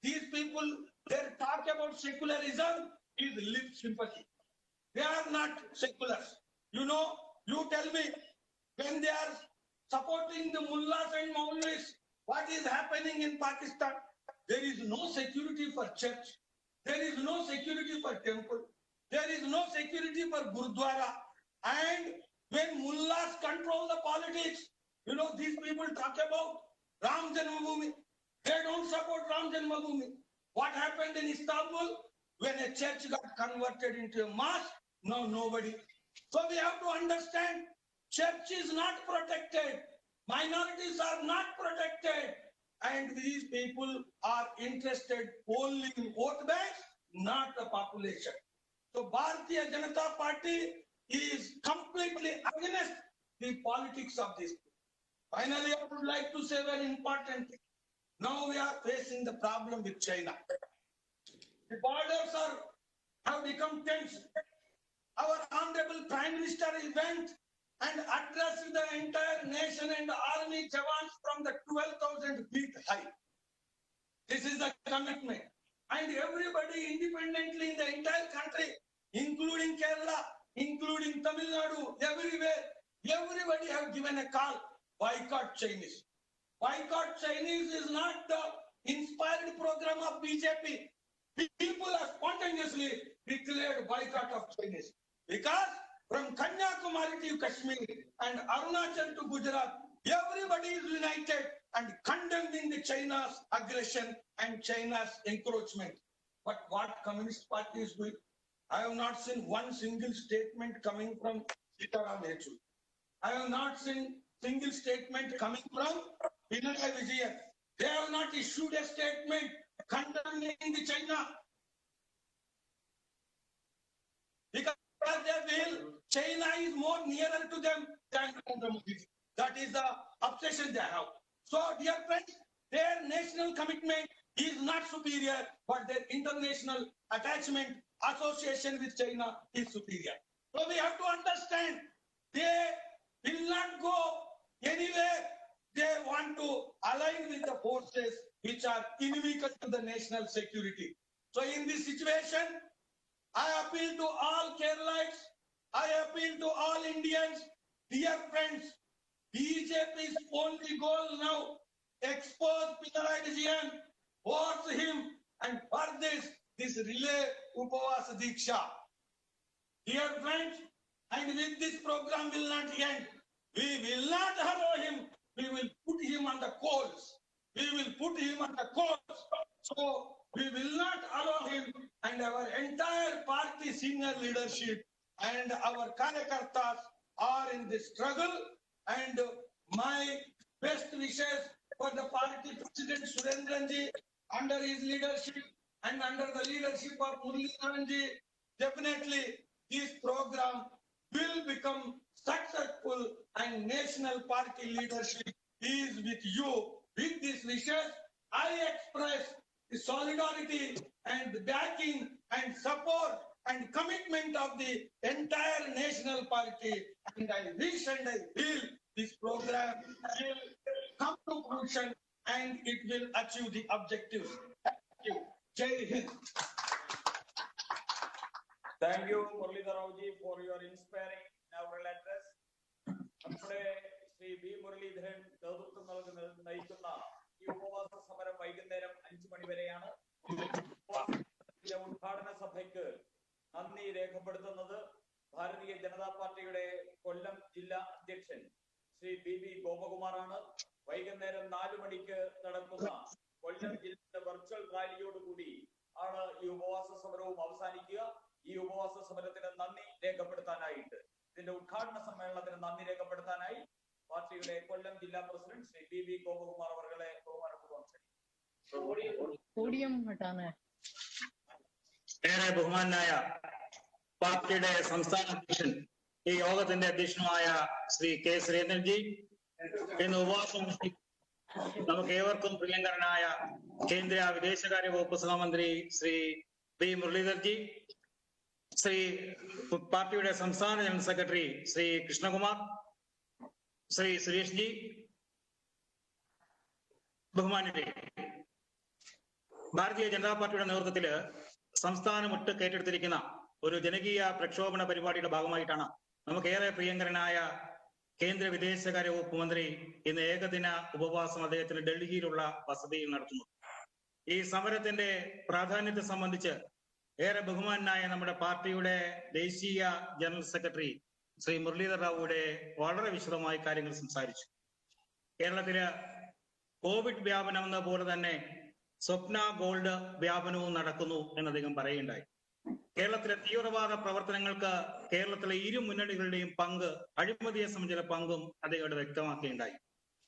These people, their talk about secularism is lip sympathy. They are not seculars. You tell me, when they are supporting the mullahs and maulvis, what is happening in Pakistan? There is no security for church. There is no security for temple. There is no security for Gurdwara. And when mullahs control the politics, these people talk about Ram Janmabhoomi. They don't support Ram Janmabhoomi. What happened in Istanbul? When a church got converted into a mosque, now nobody. So we have to understand, church is not protected. Minorities are not protected. And these people are interested only in vote banks, not the population. So Bharatiya Janata Party is completely against the politics of this. Finally, I would like to say very important thing. Now we are facing the problem with China. The borders have become tense. Our Honorable Prime Minister went and addressed the entire nation and army jawans from the 12,000 feet high. This is the commitment. And everybody independently in the entire country, including Kerala, including Tamil Nadu, everywhere, everybody have given a call, boycott Chinese. Boycott Chinese is not the inspired program of BJP. People are spontaneously declared boycott of Chinese. Because from Kanyakumari to Kashmir and Arunachal to Gujarat, everybody is united and condemning the China's aggression and China's encroachment. But what Communist Party is doing? I have not seen one single statement coming from Sitaram Yechu. I have not seen single statement coming from Pinarayi Vijayan. They have not issued a statement condemning the China. Because they feel China is more nearer to them than Modi. That is the obsession they have. So, dear friends, their national commitment is not superior, but their international attachment, association with China is superior. So, we have to understand they will not go anywhere. They want to align with the forces which are inimical to the national security. So, in this situation, I appeal to all Keralites, I appeal to all Indians, dear friends, BJP's only goal now, expose Pinarayi Vijayan, force him, and for this relay Upavasa Diksha. Dear friends, and with this program will not end, we will not allow him, we will put him on the coals. We will put him on the coals. So, we will not allow him, and our entire party senior leadership and our Karyakartas are in this struggle, and my best wishes for the party president Surendranji under his leadership and under the leadership of Muralidharanji. Definitely this program will become successful and national party leadership is with you. With these wishes, I express the solidarity and the backing and support and commitment of the entire national party. And I wish and I feel this program will come to fruition and it will achieve the objectives. Thank you. Jai Hind. Thank you, Muralidhar Rauji, for your inspiring inaugural address. നമ്മുടെ Shri B Muraleedharan നേതൃത്വം നയിക്കുന്ന ഈ ഉപവാസ സമരം വൈകുന്നേരം 5 മണി വരെയാണ്. ഉദ്ഘാടന സഭയ്ക്ക് നന്ദി രേഖപ്പെടുത്തുന്നത് ഭാരതീയ ജനതാ പാർട്ടിയുടെ കൊല്ലം ജില്ലാ അധ്യക്ഷൻ ശ്രീ ബി ഗോപകുമാറാണ്. വൈകുന്നേരം 4 മണിക്ക് നടക്കുന്ന കൊല്ലം ജില്ലയുടെ വെർച്വൽ റാലിയോടുകൂടി ആണ് ഈ ഉപവാസ സമരവും അവസാനിക്കുക. ഈ ഉപവാസ സമരത്തിന് നന്ദി രേഖപ്പെടുത്താനായിട്ട്, ഇതിന്റെ ഉദ്ഘാടന സമ്മേളനത്തിന് നന്ദി രേഖപ്പെടുത്താനായി പാർട്ടിയുടെ കൊല്ലം ജില്ലാ പ്രസിഡന്റ് ശ്രീ ബി ഗോപകുമാർ അവരുടെ ബഹുമാനപൂർവ്വം ഏറെ ബഹുമാനായ പാർട്ടിയുടെ സംസ്ഥാന അധ്യക്ഷൻ, ഈ യോഗത്തിന്റെ അധ്യക്ഷനുമായ ശ്രീ കെ സുരേന്ദ്രൻജി, ഇന്ന് ഉപവാസം നമുക്ക് ഏവർക്കും പ്രിയങ്കരനായ കേന്ദ്ര വിദേശകാര്യ വകുപ്പ് സഹമന്ത്രി ശ്രീ പി മുരളീധർജി, ശ്രീ പാർട്ടിയുടെ സംസ്ഥാന ജനറൽ സെക്രട്ടറി ശ്രീ കൃഷ്ണകുമാർ, ശ്രീ സുരേഷ് ജി, ബഹുമാന്യരെ, ഭാരതീയ ജനതാ പാർട്ടിയുടെ നേതൃത്വത്തില് സംസ്ഥാനമൊട്ട് ഏറ്റെടുത്തിരിക്കുന്ന ഒരു ജനകീയ പ്രക്ഷോഭണ പരിപാടിയുടെ ഭാഗമായിട്ടാണ് നമുക്കേറെ പ്രിയങ്കരനായ കേന്ദ്ര വിദേശകാര്യ വകുപ്പ് മന്ത്രി ഇന്ന് ഏകദിന ഉപവാസം അദ്ദേഹത്തിന് ഡൽഹിയിലുള്ള വസതിയിൽ നടത്തുന്നു. ഈ സമരത്തിന്റെ പ്രാധാന്യത്തെ സംബന്ധിച്ച് ഏറെ ബഹുമാനായ നമ്മുടെ പാർട്ടിയുടെ ദേശീയ ജനറൽ സെക്രട്ടറി ശ്രീ മുരളീധർ റാവുവിടെ വളരെ വിശദമായി കാര്യങ്ങൾ സംസാരിച്ചു. കേരളത്തില് കോവിഡ് വ്യാപനം എന്ന പോലെ തന്നെ സ്വപ്ന ഗോൾഡ് വ്യാപനവും നടക്കുന്നു എന്ന് അദ്ദേഹം പറയുകയുണ്ടായി. കേരളത്തിലെ തീവ്രവാദ പ്രവർത്തനങ്ങൾക്ക് കേരളത്തിലെ ഇരു മുന്നണികളുടെയും പങ്ക്, അഴിമതിയെ സംബന്ധിച്ച പങ്കും അദ്ദേഹം ഇവിടെ വ്യക്തമാക്കുകയുണ്ടായി.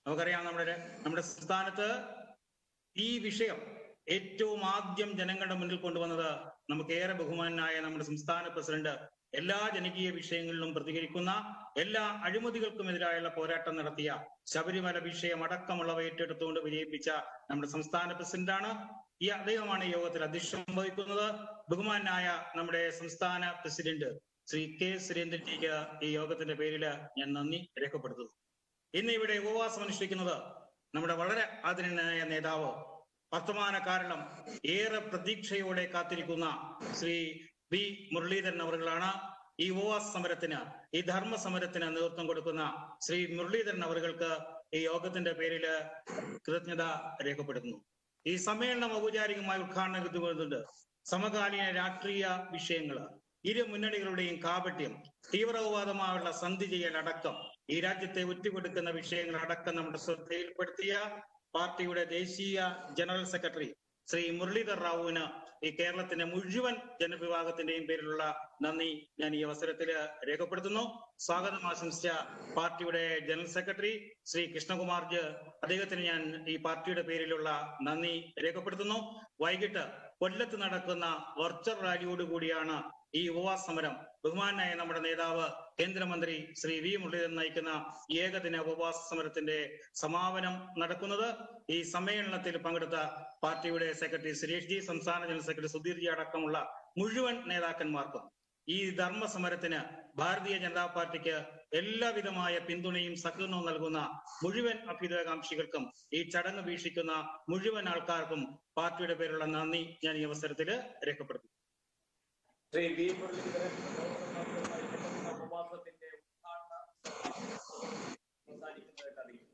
നമുക്കറിയാം, നമ്മുടെ സംസ്ഥാനത്ത് ഈ വിഷയം ഏറ്റവും ആദ്യം ജനങ്ങളുടെ മുന്നിൽ കൊണ്ടുവന്നത് നമുക്കേറെ ബഹുമാനായ നമ്മുടെ സംസ്ഥാന പ്രസിഡന്റ് എല്ലാ ജനകീയ വിഷയങ്ങളിലും പ്രതികരിക്കുന്ന, എല്ലാ അഴിമതികൾക്കുമെതിരായുള്ള പോരാട്ടം നടത്തിയ, ശബരിമല വിഷയം അടക്കമുള്ളവ ഏറ്റെടുത്തുകൊണ്ട് വിജയിപ്പിച്ച നമ്മുടെ സംസ്ഥാന പ്രസിഡന്റാണ്. അദ്ദേഹമാണ് ഈ യോഗത്തിൽ അധ്യക്ഷം വഹിക്കുന്നത്. ബഹുമാനായ നമ്മുടെ സംസ്ഥാന പ്രസിഡന്റ് ശ്രീ കെ സുരേന്ദ്രൻജിക്ക് ഈ യോഗത്തിന്റെ പേരിൽ ഞാൻ നന്ദി രേഖപ്പെടുത്തുന്നു. ഇന്ന് ഇവിടെ ഉപവാസം അനുഷ്ഠിക്കുന്നത് നമ്മുടെ വളരെ ആദരണീയനായ നേതാവ്, വർത്തമാനകാലം ഏറെ പ്രതീക്ഷയോടെ കാത്തിരിക്കുന്ന ശ്രീ പി മുരളീധരൻ അവറുകളാണ്. ഈ ഉപവാസ സമരത്തിന്, ഈ ധർമ്മ സമരത്തിന് നേതൃത്വം കൊടുക്കുന്ന ശ്രീ മുരളീധരൻ അവറുകൾക്ക് ഈ യോഗത്തിന്റെ പേരിൽ കൃതജ്ഞത രേഖപ്പെടുത്തുന്നു. ഈ സമ്മേളനം ഔപചാരികമായി ഉദ്ഘാടനം ചെയ്തുകൊണ്ട് സമകാലീന രാഷ്ട്രീയ വിഷയങ്ങള്, ഇരു മുന്നണികളുടെയും കാപട്യം, തീവ്രവാദമായുള്ള സന്ധി ചെയ്യൽ അടക്കം, ഈ രാജ്യത്തെ ഒറ്റുകൊടുക്കുന്ന വിഷയങ്ങൾ അടക്കം നമ്മുടെ ശ്രദ്ധയിൽപ്പെടുത്തിയ പാർട്ടിയുടെ ദേശീയ ജനറൽ സെക്രട്ടറി ശ്രീ മുരളീധർ റാവുവിന് ഈ കേരളത്തിന്റെ മുഴുവൻ ജനവിഭാഗത്തിന്റെയും പേരിലുള്ള നന്ദി ഞാൻ ഈ അവസരത്തിൽ രേഖപ്പെടുത്തുന്നു. സ്വാഗതം ആശംസിച്ച പാർട്ടിയുടെ ജനറൽ സെക്രട്ടറി ശ്രീ കൃഷ്ണകുമാർജി, അദ്ദേഹത്തിന് ഞാൻ ഈ പാർട്ടിയുടെ പേരിലുള്ള നന്ദി രേഖപ്പെടുത്തുന്നു. വൈകിട്ട് കൊല്ലത്ത് നടക്കുന്ന വെർച്വൽ റാലിയോടുകൂടിയാണ് ഈ ഉപവാസ സമരം ബഹുമാനായ നമ്മുടെ നേതാവ് കേന്ദ്രമന്ത്രി ശ്രീ വി മുരളീധരൻ നയിക്കുന്ന ഏകദിന ഉപവാസ സമരത്തിന്റെ സമാപനം നടക്കുന്നത്. ഈ സമ്മേളനത്തിൽ പങ്കെടുത്ത പാർട്ടിയുടെ സെക്രട്ടറി സുരേഷ് ജി, സംസ്ഥാന ജനറൽ സെക്രട്ടറി സുധീർ ജി അടക്കമുള്ള മുഴുവൻ നേതാക്കന്മാർക്കും ഈ ധർമ്മ സമരത്തിന് ഭാരതീയ ജനതാ പാർട്ടിക്ക് എല്ലാവിധമായ പിന്തുണയും സഹകരണവും നൽകുന്ന മുഴുവൻ അഭ്യുദയകാംക്ഷികൾക്കും ഈ ചടങ്ങ് വീക്ഷിക്കുന്ന മുഴുവൻ ആൾക്കാർക്കും പാർട്ടിയുടെ പേരുള്ള നന്ദി ഞാൻ ഈ അവസരത്തിൽ രേഖപ്പെടുത്തുന്നു. ശ്രീ വി മുരളീധരൻ ഉപവാസത്തിന്റെ ഉദ്ഘാടന അവസാനിക്കുന്നതായിട്ട് അറിയിക്കുന്നു.